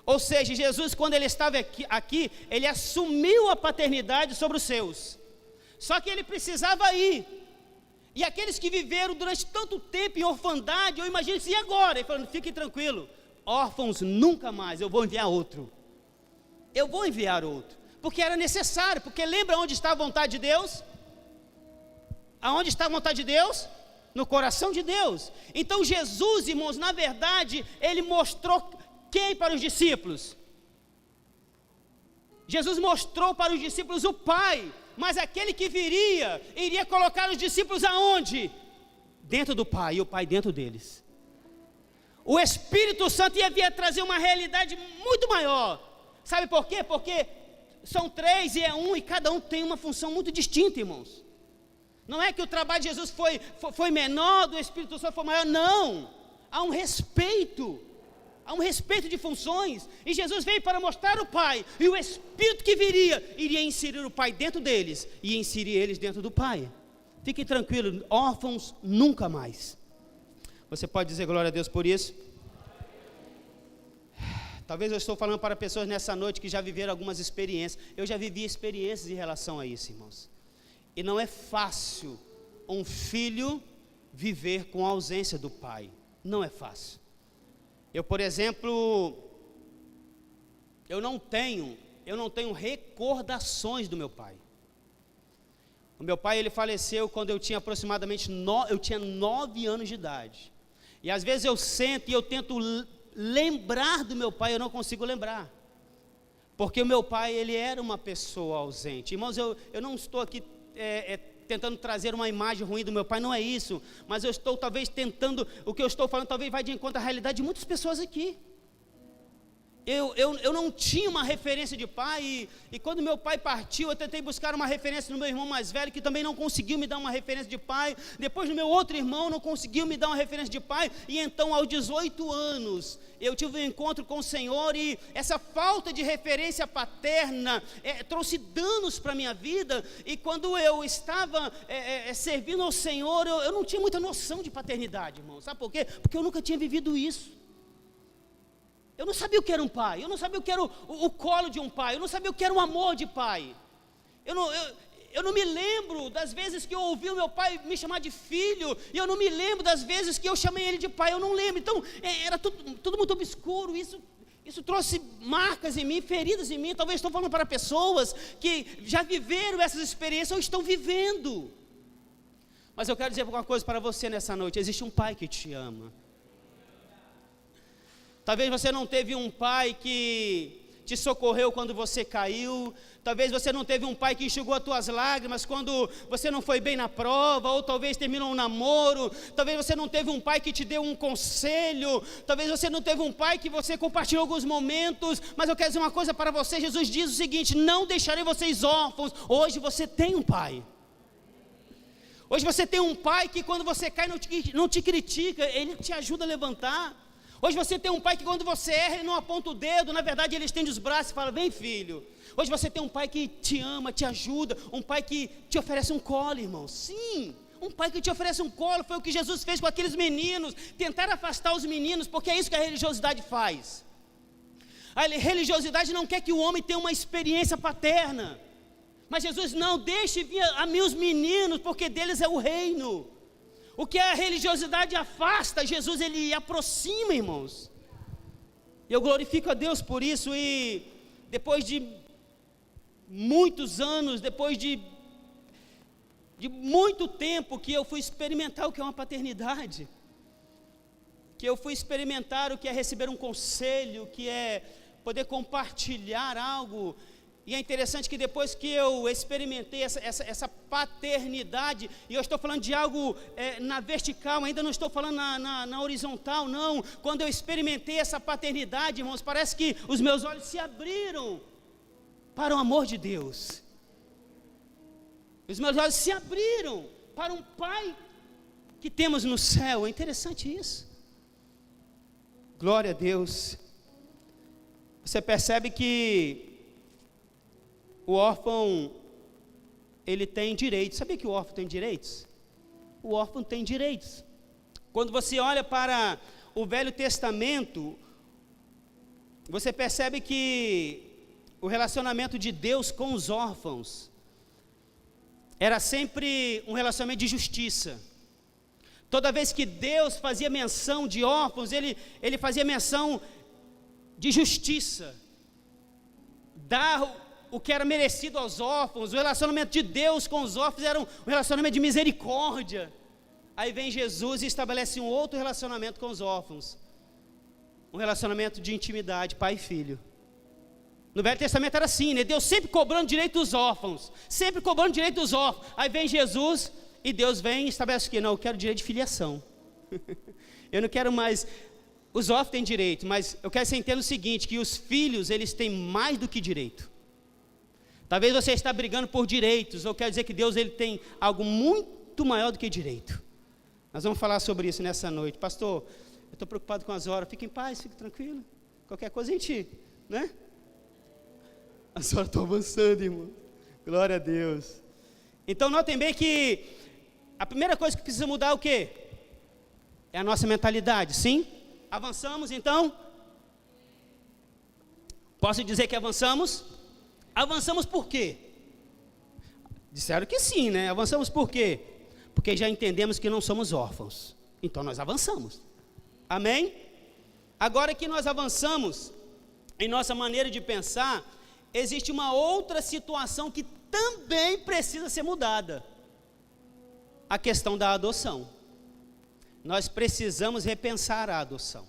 A: Ou seja, Jesus, quando ele estava aqui, ele assumiu a paternidade sobre os seus. Só que ele precisava ir. E aqueles que viveram durante tanto tempo em orfandade, eu imagino assim, e agora? Ele falou, fiquem tranquilos, órfãos nunca mais, eu vou enviar outro. Eu vou enviar outro. Porque era necessário, porque lembra onde está a vontade de Deus? Aonde está a vontade de Deus? No coração de Deus. Então Jesus, irmãos, na verdade, ele mostrou quem para os discípulos? Jesus mostrou para os discípulos o Pai, mas aquele que viria, iria colocar os discípulos aonde? Dentro do Pai, e o Pai dentro deles. O Espírito Santo ia vir trazer uma realidade muito maior. Sabe por quê? Porque são três e é um, e cada um tem uma função muito distinta, irmãos. Não é que o trabalho de Jesus foi menor, do Espírito Santo foi maior, não. Há um respeito de funções, e Jesus veio para mostrar o Pai, e o Espírito que viria, iria inserir o Pai dentro deles, e inserir eles dentro do Pai. Fiquem tranquilos, órfãos nunca mais. Você pode dizer glória a Deus por isso? Talvez eu estou falando para pessoas nessa noite que já viveram algumas experiências. Eu já vivi experiências em relação a isso, irmãos. E não é fácil um filho viver com a ausência do pai. Não é fácil. Eu, por exemplo, eu não tenho recordações do meu pai. O meu pai, ele faleceu quando eu tinha aproximadamente 9 anos de idade. E às vezes eu sento e eu tento lembrar do meu pai, eu não consigo lembrar. Porque o meu pai, ele era uma pessoa ausente. Irmãos, eu não estou aqui tentando trazer uma imagem ruim do meu pai, não é isso, mas eu estou talvez tentando, o que eu estou falando talvez vai de encontro à realidade de muitas pessoas aqui. Eu não tinha uma referência de pai, e quando meu pai partiu, eu tentei buscar uma referência no meu irmão mais velho, que também não conseguiu me dar uma referência de pai, depois no meu outro irmão não conseguiu me dar uma referência de pai, e então aos 18 anos, eu tive um encontro com o Senhor, e essa falta de referência paterna trouxe danos para a minha vida, e quando eu estava servindo ao Senhor, eu não tinha muita noção de paternidade, irmão, sabe por quê? Porque eu nunca tinha vivido isso. Eu não sabia o que era um pai, eu não sabia o que era o colo de um pai, eu não sabia o que era o amor de pai. Eu não me lembro das vezes que eu ouvi o meu pai me chamar de filho, e eu não me lembro das vezes que eu chamei ele de pai, eu não lembro. Então, era tudo muito obscuro, isso trouxe marcas em mim, feridas em mim. Talvez estou falando para pessoas que já viveram essas experiências ou estão vivendo. Mas eu quero dizer uma coisa para você nessa noite, existe um pai que te ama. Talvez você não teve um pai que te socorreu quando você caiu. Talvez você não teve um pai que enxugou as tuas lágrimas quando você não foi bem na prova. Ou talvez terminou um namoro. Talvez você não teve um pai que te deu um conselho. Talvez você não teve um pai que você compartilhou alguns momentos. Mas eu quero dizer uma coisa para você. Jesus diz o seguinte: não deixarei vocês órfãos. Hoje você tem um pai. Hoje você tem um pai que quando você cai não te critica. Ele te ajuda a levantar. Hoje você tem um pai que quando você erra, ele não aponta o dedo, na verdade ele estende os braços e fala: vem filho. Hoje você tem um pai que te ama, te ajuda, um pai que te oferece um colo, irmão. Sim, um pai que te oferece um colo, foi o que Jesus fez com aqueles meninos, tentar afastar os meninos, porque é isso que a religiosidade faz. A religiosidade não quer que o homem tenha uma experiência paterna, mas Jesus não, deixe vir a mim os meninos, porque deles é o reino. O que a religiosidade afasta, Jesus ele aproxima, irmãos. Eu glorifico a Deus por isso. E depois de muitos anos, depois de muito tempo que eu fui experimentar o que é uma paternidade, que eu fui experimentar o que é receber um conselho, o que é poder compartilhar algo. E é interessante que depois que eu experimentei essa paternidade, e eu estou falando de algo na vertical, ainda não estou falando na horizontal, não. Quando eu experimentei essa paternidade, irmãos, parece que os meus olhos se abriram para o amor de Deus. Os meus olhos se abriram para um Pai que temos no céu. É interessante isso. Glória a Deus. Você percebe que o órfão, ele tem direitos. Sabia que o órfão tem direitos? O órfão tem direitos. Quando você olha para o Velho Testamento, você percebe que o relacionamento de Deus com os órfãos era sempre um relacionamento de justiça. Toda vez que Deus fazia menção de órfãos, ele fazia menção de justiça, dar o que era merecido aos órfãos. O relacionamento de Deus com os órfãos era um relacionamento de misericórdia. Aí vem Jesus e estabelece um outro relacionamento com os órfãos, um relacionamento de intimidade, pai e filho. No Velho Testamento era assim, né? Deus sempre cobrando direito dos órfãos, sempre cobrando direito dos órfãos. Aí vem Jesus e Deus vem e estabelece o quê? Não, eu quero direito de filiação. Eu não quero mais. Os órfãos têm direito, mas eu quero que você entenda o seguinte, que os filhos, eles têm mais do que direito. Talvez você está brigando por direitos, eu quero dizer que Deus ele tem algo muito maior do que direito. Nós vamos falar sobre isso nessa noite. Pastor, eu estou preocupado com as horas. Fique em paz, fique tranquilo. Qualquer coisa a gente, né? As horas estão avançando, irmão. Glória a Deus. Então notem bem que a primeira coisa que precisa mudar é o quê? É a nossa mentalidade, sim? Avançamos então? Posso dizer que avançamos? Avançamos por quê? Disseram que sim, né? Avançamos por quê? Porque já entendemos que não somos órfãos. Então nós avançamos. Amém? Agora que nós avançamos em nossa maneira de pensar, existe uma outra situação que também precisa ser mudada. A questão da adoção. Nós precisamos repensar a adoção.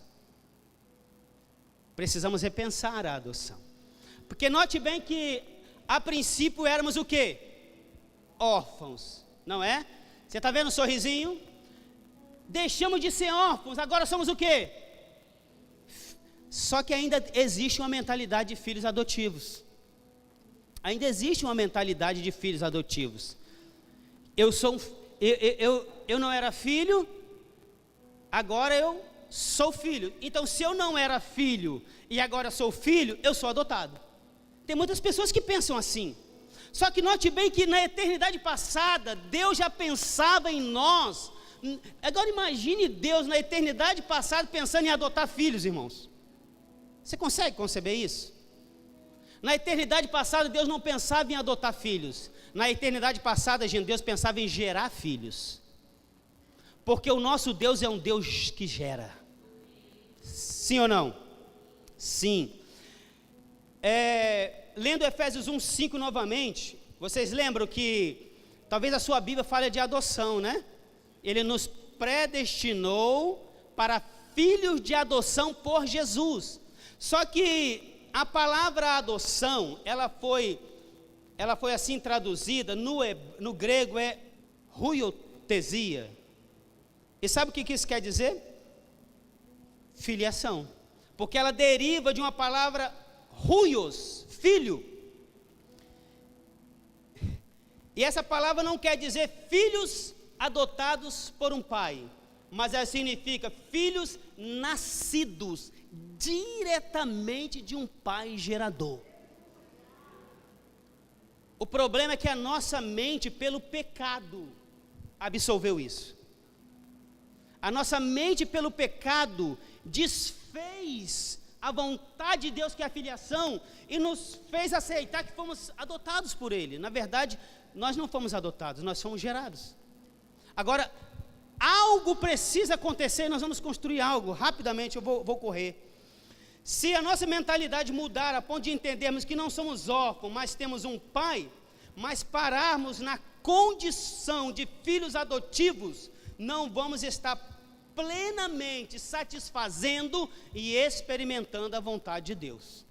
A: Precisamos repensar a adoção. Porque note bem que, a princípio, éramos o quê? Órfãos, não é? Você está vendo o sorrisinho? Deixamos de ser órfãos, agora somos o quê? Só que ainda existe uma mentalidade de filhos adotivos. Ainda existe uma mentalidade de filhos adotivos. Eu não era filho, agora eu sou filho. Então, se eu não era filho e agora sou filho, eu sou adotado. Tem muitas pessoas que pensam assim. Só que note bem que na eternidade passada, Deus já pensava em nós. Agora imagine Deus na eternidade passada pensando em adotar filhos, irmãos. Você consegue conceber isso? Na eternidade passada, Deus não pensava em adotar filhos. Na eternidade passada, Deus pensava em gerar filhos. Porque o nosso Deus é um Deus que gera. Sim ou não? Sim. Lendo Efésios 1:5 novamente, vocês lembram que talvez a sua Bíblia fale de adoção, né? Ele nos predestinou para filhos de adoção por Jesus. Só que a palavra adoção, ela foi assim traduzida, no grego é huiotesia. E sabe o que isso quer dizer? Filiação. Porque ela deriva de uma palavra huios, filho. E essa palavra não quer dizer filhos adotados por um pai, mas ela significa filhos nascidos diretamente de um pai gerador. O problema é que a nossa mente, pelo pecado, absolveu isso. A nossa mente, pelo pecado, desfez a vontade de Deus, que é a filiação, e nos fez aceitar que fomos adotados por Ele. Na verdade, nós não fomos adotados, nós fomos gerados. Agora, algo precisa acontecer e nós vamos construir algo. Rapidamente, eu vou correr. Se a nossa mentalidade mudar a ponto de entendermos que não somos órfãos, mas temos um pai, mas pararmos na condição de filhos adotivos, não vamos estar plenamente satisfazendo e experimentando a vontade de Deus.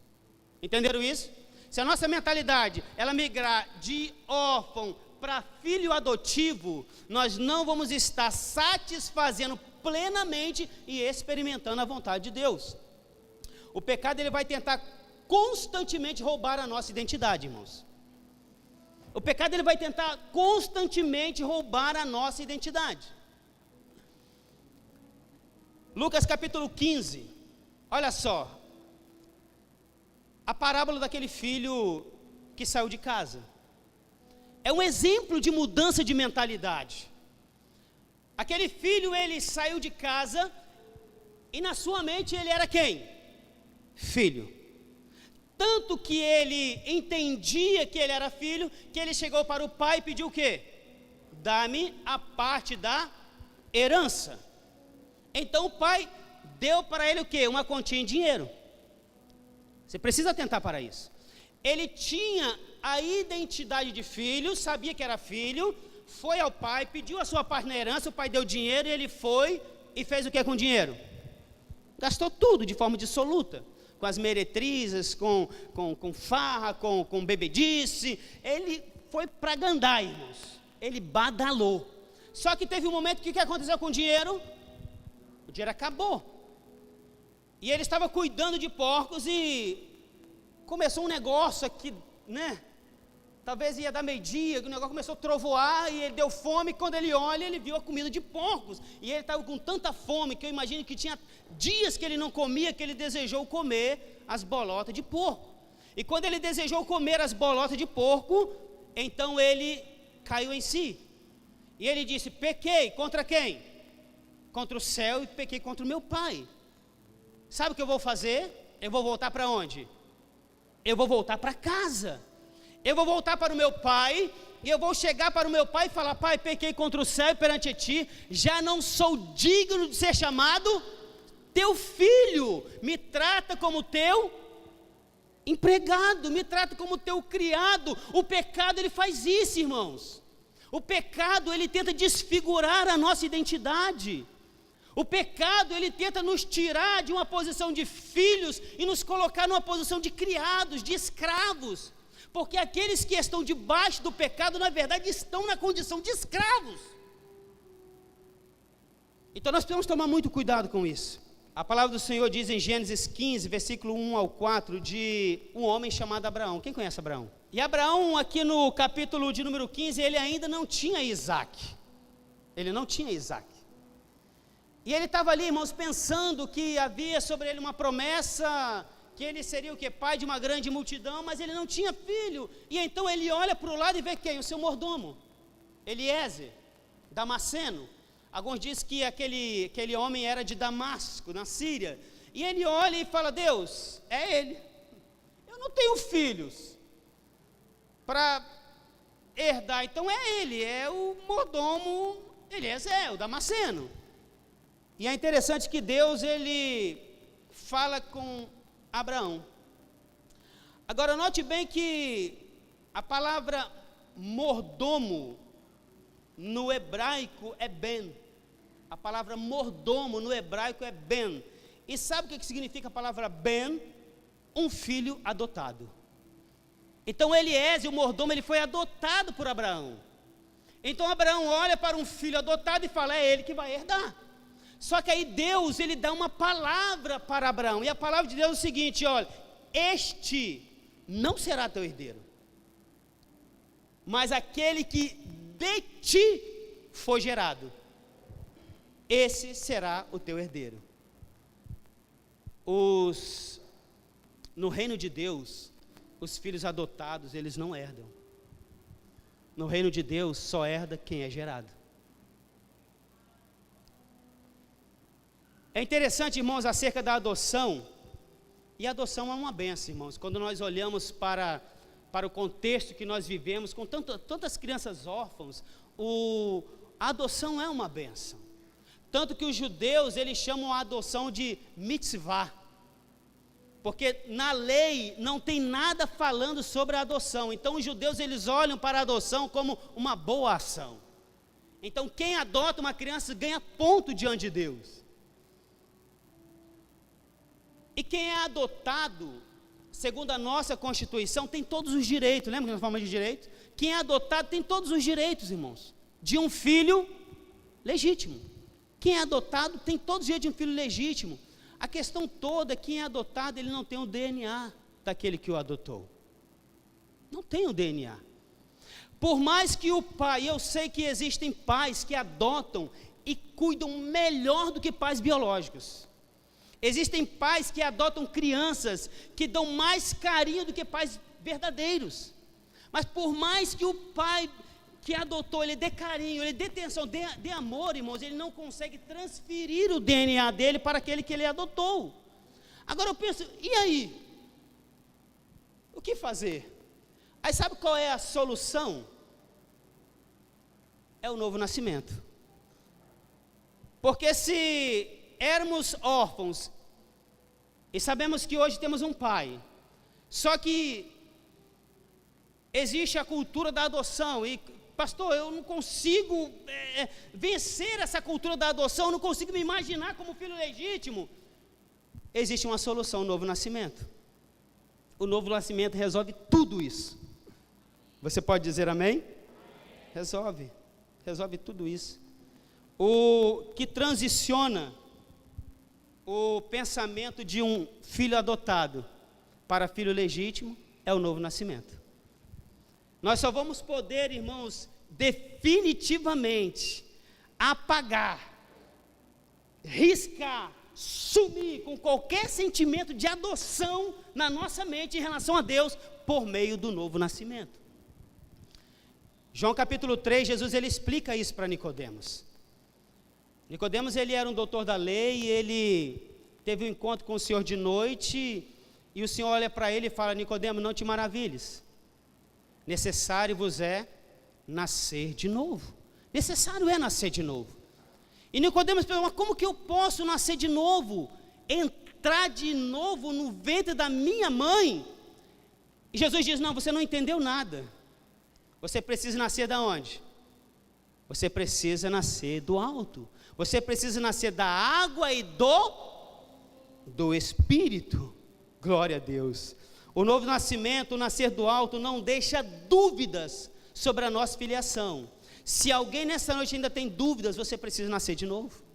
A: Entenderam isso? Se a nossa mentalidade ela migrar de órfão para filho adotivo, nós não vamos estar satisfazendo plenamente e experimentando a vontade de Deus. O pecado ele vai tentar constantemente roubar a nossa identidade, irmãos. O pecado ele vai tentar constantemente roubar a nossa identidade. Lucas capítulo 15, olha só, a parábola daquele filho que saiu de casa. É um exemplo de mudança de mentalidade. Aquele filho, ele saiu de casa e na sua mente ele era quem? Filho. Tanto que ele entendia que ele era filho, que ele chegou para o pai e pediu o quê? Dá-me a parte da herança. Então o pai deu para ele o quê? Uma quantia em dinheiro. Você precisa atentar para isso. Ele tinha a identidade de filho, sabia que era filho, foi ao pai, pediu a sua parte na herança, o pai deu dinheiro e ele foi e fez o que com o dinheiro? Gastou tudo de forma dissoluta, com as meretrizes, com farra, com bebedice. Ele foi para Gandai, irmãos, ele badalou. Só que teve um momento que o que aconteceu com o dinheiro? O dinheiro acabou, e ele estava cuidando de porcos e começou um negócio aqui, né? Talvez ia dar meio-dia, o negócio começou a trovoar e ele deu fome. Quando ele olha, ele viu a comida de porcos, e ele estava com tanta fome que eu imagino que tinha dias que ele não comia, que ele desejou comer as bolotas de porco. E quando ele desejou comer as bolotas de porco, então ele caiu em si, e ele disse: pequei contra quem? Contra o céu, e pequei contra o meu pai. Sabe o que eu vou fazer? Eu vou voltar para onde? Eu vou voltar para casa. Eu vou voltar para o meu pai, e eu vou chegar para o meu pai e falar: pai, pequei contra o céu e perante ti, já não sou digno de ser chamado teu filho, me trata como teu empregado, me trata como teu criado. O pecado ele faz isso, irmãos. O pecado ele tenta desfigurar a nossa identidade. O pecado ele tenta nos tirar de uma posição de filhos e nos colocar numa posição de criados, de escravos. Porque aqueles que estão debaixo do pecado, na verdade, estão na condição de escravos. Então nós precisamos tomar muito cuidado com isso. A palavra do Senhor diz em Gênesis 15, versículo 1 ao 4, de um homem chamado Abraão. Quem conhece Abraão? E Abraão, aqui no capítulo de número 15, ele ainda não tinha Isaac. Ele não tinha Isaac. E ele estava ali, irmãos, pensando que havia sobre ele uma promessa, que ele seria o que? Pai de uma grande multidão, mas ele não tinha filho. E então ele olha para o lado e vê quem? O seu mordomo, Eliezer, Damasceno. Alguns dizem que aquele homem era de Damasco, na Síria. E ele olha e fala: Deus, é ele. Eu não tenho filhos para herdar, então é ele, é o mordomo Eliezer, o Damasceno. E é interessante que Deus, ele fala com Abraão. Agora note bem que a palavra mordomo no hebraico é ben. A palavra mordomo no hebraico é ben. E sabe o que significa a palavra ben? Um filho adotado. Então Eliezer, o mordomo, ele foi adotado por Abraão. Então Abraão olha para um filho adotado e fala: é ele que vai herdar. Só que aí Deus, ele dá uma palavra para Abraão, e a palavra de Deus é o seguinte: olha, este não será teu herdeiro, mas aquele que de ti foi gerado. esse será o teu herdeiro. No reino de Deus, os filhos adotados, eles não herdam. No reino de Deus, só herda quem é gerado. É interessante, irmãos, acerca da adoção, e a adoção é uma bênção, irmãos, quando nós olhamos para o contexto que nós vivemos, com tantas crianças órfãs, a adoção é uma bênção. Tanto que os judeus, eles chamam a adoção de mitzvah, porque na lei não tem nada falando sobre a adoção. Então os judeus, eles olham para a adoção como uma boa ação. Então quem adota uma criança ganha ponto diante de Deus. E quem é adotado, segundo a nossa Constituição, tem todos os direitos. Lembra que nós falamos de direito? Quem é adotado tem todos os direitos, irmãos, de um filho legítimo. Quem é adotado tem todos os direitos de um filho legítimo. A questão toda é que quem é adotado, ele não tem o DNA daquele que o adotou. Não tem o DNA. Por mais que o pai, eu sei que existem pais que adotam e cuidam melhor do que pais biológicos. Existem pais que adotam crianças que dão mais carinho do que pais verdadeiros. Mas por mais que o pai que adotou, ele dê carinho, ele dê atenção, dê amor, irmãos, ele não consegue transferir o DNA dele para aquele que ele adotou. Agora eu penso, e aí? O que fazer? Aí sabe qual é a solução? É o novo nascimento. Porque se éramos órfãos, e sabemos que hoje temos um pai, só que existe a cultura da adoção, e pastor, eu não consigo vencer essa cultura da adoção, eu não consigo me imaginar como filho legítimo. Existe uma solução, o novo nascimento. O novo nascimento resolve tudo isso. Você pode dizer amém? Resolve tudo isso. O que transiciona o pensamento de um filho adotado para filho legítimo é o novo nascimento. Nós só vamos poder, irmãos, definitivamente apagar, riscar, sumir com qualquer sentimento de adoção na nossa mente em relação a Deus por meio do novo nascimento. João capítulo 3, Jesus ele explica isso para Nicodemos. Nicodemos ele era um doutor da lei, ele teve um encontro com o Senhor de noite, e o Senhor olha para ele e fala: Nicodemos, não te maravilhes, necessário vos é nascer de novo. Necessário é nascer de novo. E Nicodemos pergunta: mas como que eu posso nascer de novo? Entrar de novo no ventre da minha mãe? E Jesus diz: não, você não entendeu nada. Você precisa nascer da onde? Você precisa nascer do alto. Você precisa nascer da água e do Espírito. Glória a Deus. O novo nascimento, o nascer do alto, não deixa dúvidas sobre a nossa filiação. Se alguém nessa noite ainda tem dúvidas, você precisa nascer de novo.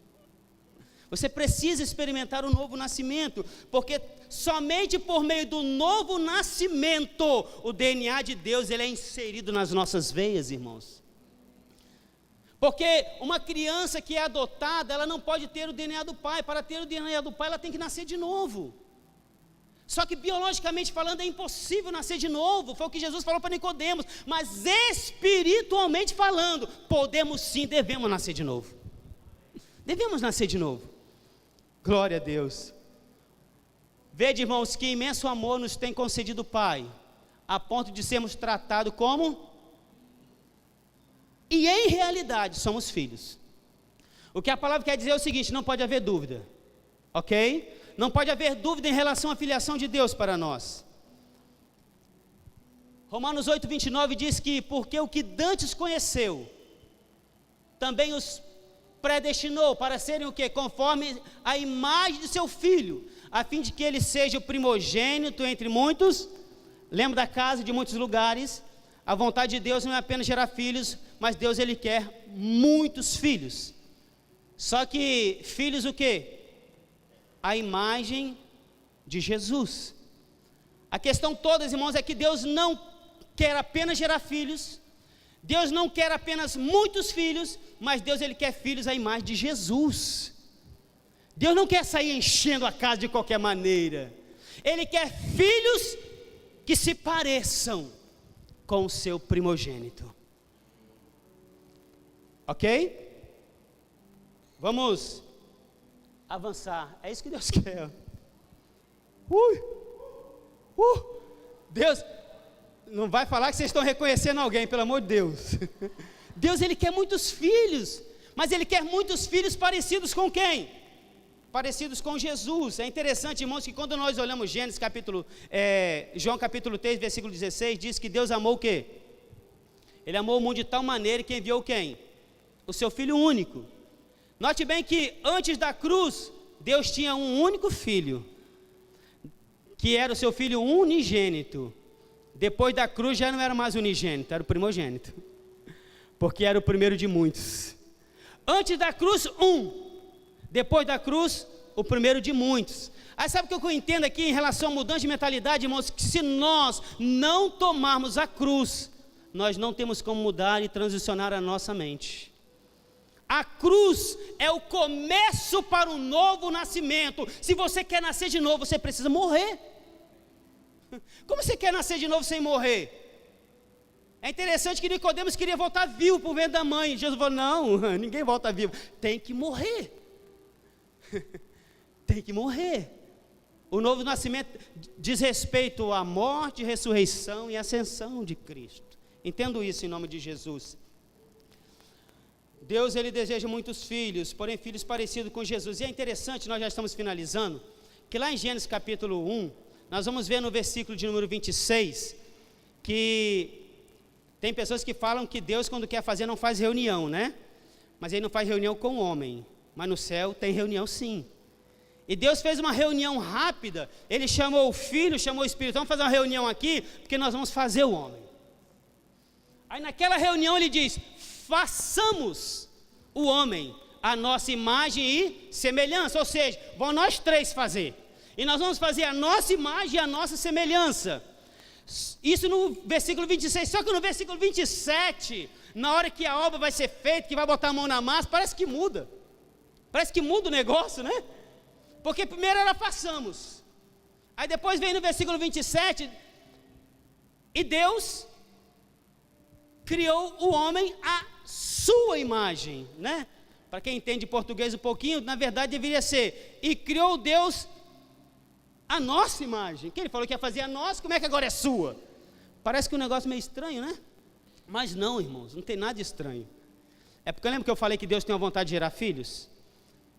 A: Você precisa experimentar o novo nascimento, porque somente por meio do novo nascimento, o DNA de Deus ele é inserido nas nossas veias, irmãos. Porque uma criança que é adotada, ela não pode ter o DNA do pai. Para ter o DNA do pai, ela tem que nascer de novo. Só que biologicamente falando é impossível nascer de novo, foi o que Jesus falou para Nicodemos, mas espiritualmente falando, podemos sim, devemos nascer de novo. Devemos nascer de novo. Glória a Deus. Vede, irmãos, que imenso amor nos tem concedido o Pai, a ponto de sermos tratados como, e em realidade somos filhos. O que a palavra quer dizer é o seguinte: não pode haver dúvida, ok? Não pode haver dúvida em relação à filiação de Deus para nós. Romanos 8:29 diz que, porque o que dantes conheceu, também os predestinou para serem o que? Conforme a imagem de seu Filho, a fim de que ele seja o primogênito entre muitos. Lembra da casa de muitos lugares? A vontade de Deus não é apenas gerar filhos, mas Deus ele quer muitos filhos. Só que filhos o quê? A imagem de Jesus. A questão toda, irmãos, é que Deus não quer apenas gerar filhos, Deus não quer apenas muitos filhos, mas Deus ele quer filhos à imagem de Jesus. Deus não quer sair enchendo a casa de qualquer maneira. Ele quer filhos que se pareçam com o seu primogênito. Ok? Vamos avançar. É isso que Deus quer. Deus não vai falar que vocês estão reconhecendo alguém, pelo amor de Deus. Deus ele quer muitos filhos, mas ele quer muitos filhos parecidos com quem? Parecidos com Jesus. É interessante, irmãos, que quando nós olhamos João capítulo 3, versículo 16, diz que Deus amou o quê? Ele amou o mundo de tal maneira que enviou quem? O seu Filho único. Note bem que antes da cruz, Deus tinha um único filho, que era o seu Filho unigênito. Depois da cruz já não era mais unigênito, era o primogênito, porque era o primeiro de muitos. Antes da cruz, depois da cruz, o primeiro de muitos. Aí sabe o que eu entendo aqui em relação à mudança de mentalidade, irmãos? Que se nós não tomarmos a cruz, nós não temos como mudar e transicionar a nossa mente. A cruz é o começo para um novo nascimento. Se você quer nascer de novo, você precisa morrer. Como você quer nascer de novo sem morrer? É interessante que Nicodemos queria voltar vivo por ventre da mãe. Jesus falou, não, ninguém volta vivo. Tem que morrer. Tem que morrer. O novo nascimento diz respeito à morte, ressurreição e ascensão de Cristo. Entendo isso em nome de Jesus. Deus ele deseja muitos filhos, porém filhos parecidos com Jesus. E é interessante, nós já estamos finalizando, que lá em Gênesis capítulo 1, nós vamos ver no versículo de número 26, que tem pessoas que falam que Deus quando quer fazer não faz reunião, né? Mas ele não faz reunião com o homem, mas no céu tem reunião sim. E Deus fez uma reunião rápida, ele chamou o Filho, chamou o Espírito, vamos fazer uma reunião aqui, porque nós vamos fazer o homem. Aí naquela reunião ele diz, façamos o homem a nossa imagem e semelhança, ou seja, vamos nós três fazer. E nós vamos fazer a nossa imagem e a nossa semelhança. Isso no versículo 26, só que no versículo 27, na hora que a obra vai ser feita, que vai botar a mão na massa, parece que muda o negócio, né? Porque primeiro era façamos, aí depois vem no versículo 27, e Deus criou o homem à sua imagem, né? Para quem entende português um pouquinho, na verdade deveria ser, e criou Deus a nossa imagem, que ele falou que ia fazer a nossa, como é que agora é sua? Parece que um negócio meio estranho, né? Mas não, irmãos, não tem nada de estranho. É porque lembra que eu falei que Deus tem a vontade de gerar filhos?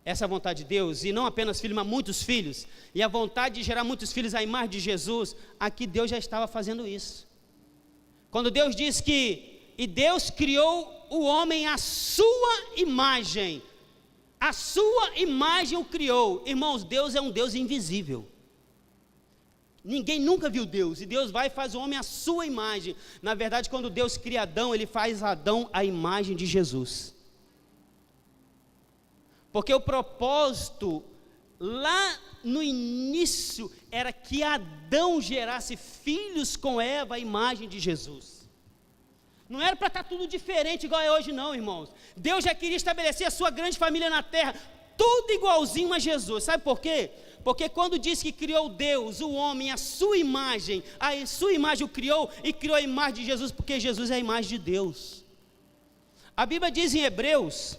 A: Essa é a vontade de Deus, e não apenas filhos, mas muitos filhos, e a vontade de gerar muitos filhos à imagem de Jesus, aqui Deus já estava fazendo isso. Quando Deus diz que, e Deus criou o homem à sua imagem, a sua imagem o criou. Irmãos, Deus é um Deus invisível. Ninguém nunca viu Deus, e Deus vai e faz o homem à sua imagem. Na verdade, quando Deus cria Adão, ele faz Adão à imagem de Jesus. Porque o propósito, lá no início, era que Adão gerasse filhos com Eva à imagem de Jesus. Não era para estar tudo diferente igual é hoje não, irmãos. Deus já queria estabelecer a sua grande família na terra, tudo igualzinho a Jesus. Sabe por quê? Porque quando diz que criou Deus, o homem, a sua imagem o criou, e criou a imagem de Jesus, porque Jesus é a imagem de Deus. A Bíblia diz em Hebreus,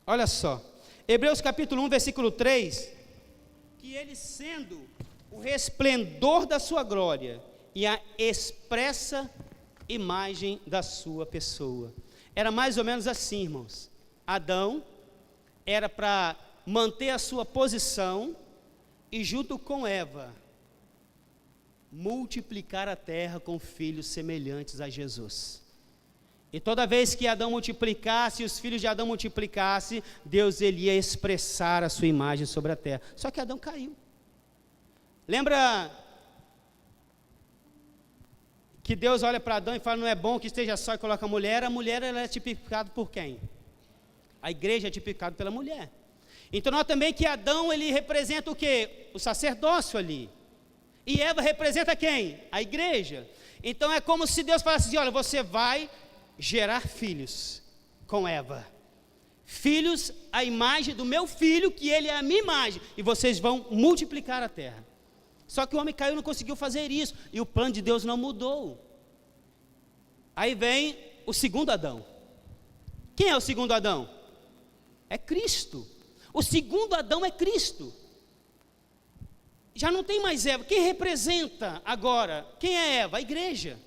A: olha só, Hebreus capítulo 1, versículo 3, que ele sendo o resplendor da sua glória, e a expressa imagem da sua pessoa. Era mais ou menos assim, irmãos. Adão era para manter a sua posição e junto com Eva multiplicar a terra com filhos semelhantes a Jesus. E toda vez que Adão multiplicasse, os filhos de Adão multiplicassem, Deus ele ia expressar a sua imagem sobre a terra. Só que Adão caiu. Lembra que Deus olha para Adão e fala, não é bom que esteja só e coloca a mulher ela é tipificada por quem? A igreja é tipificada pela mulher. Então nós também que Adão ele representa o quê? O sacerdócio ali. E Eva representa quem? A igreja. Então é como se Deus falasse assim: olha, você vai gerar filhos com Eva. Filhos à imagem do meu filho, que ele é a minha imagem. E vocês vão multiplicar a terra. Só que o homem caiu e não conseguiu fazer isso. E o plano de Deus não mudou. Aí vem o segundo Adão. Quem é o segundo Adão? É Cristo. O segundo Adão é Cristo. Já não tem mais Eva. Quem representa agora? Quem é Eva? A igreja.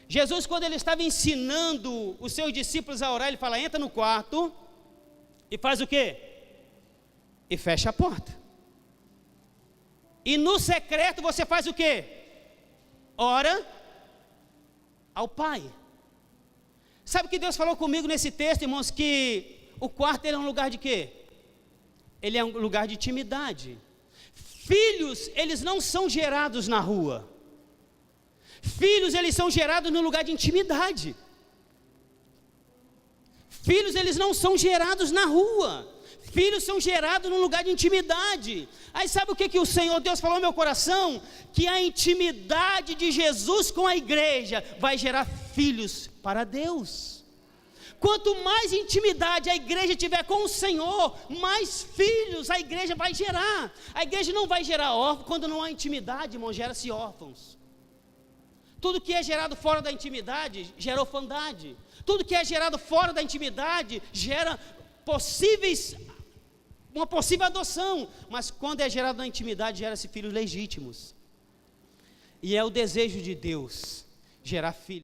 A: Jesus, quando ele estava ensinando os seus discípulos a orar, ele fala: entra no quarto e faz o quê? E fecha a porta. E no secreto você faz o quê? Ora ao Pai. Sabe o que Deus falou comigo nesse texto, irmãos? Que o quarto ele é um lugar de quê? Ele é um lugar de intimidade. Filhos, eles não são gerados na rua. Filhos, eles são gerados no lugar de intimidade. Filhos, eles não são gerados na rua. Filhos são gerados num lugar de intimidade. Aí sabe o que o Senhor Deus falou no meu coração? Que a intimidade de Jesus com a igreja vai gerar filhos para Deus. Quanto mais intimidade a igreja tiver com o Senhor, mais filhos a igreja vai gerar. A igreja não vai gerar órfãos. Quando não há intimidade, irmão, gera-se órfãos. Tudo que é gerado fora da intimidade gera orfandade. Tudo que é gerado fora da intimidade gera uma possível adoção. Mas quando é gerado na intimidade, gera-se filhos legítimos. E é o desejo de Deus gerar filhos.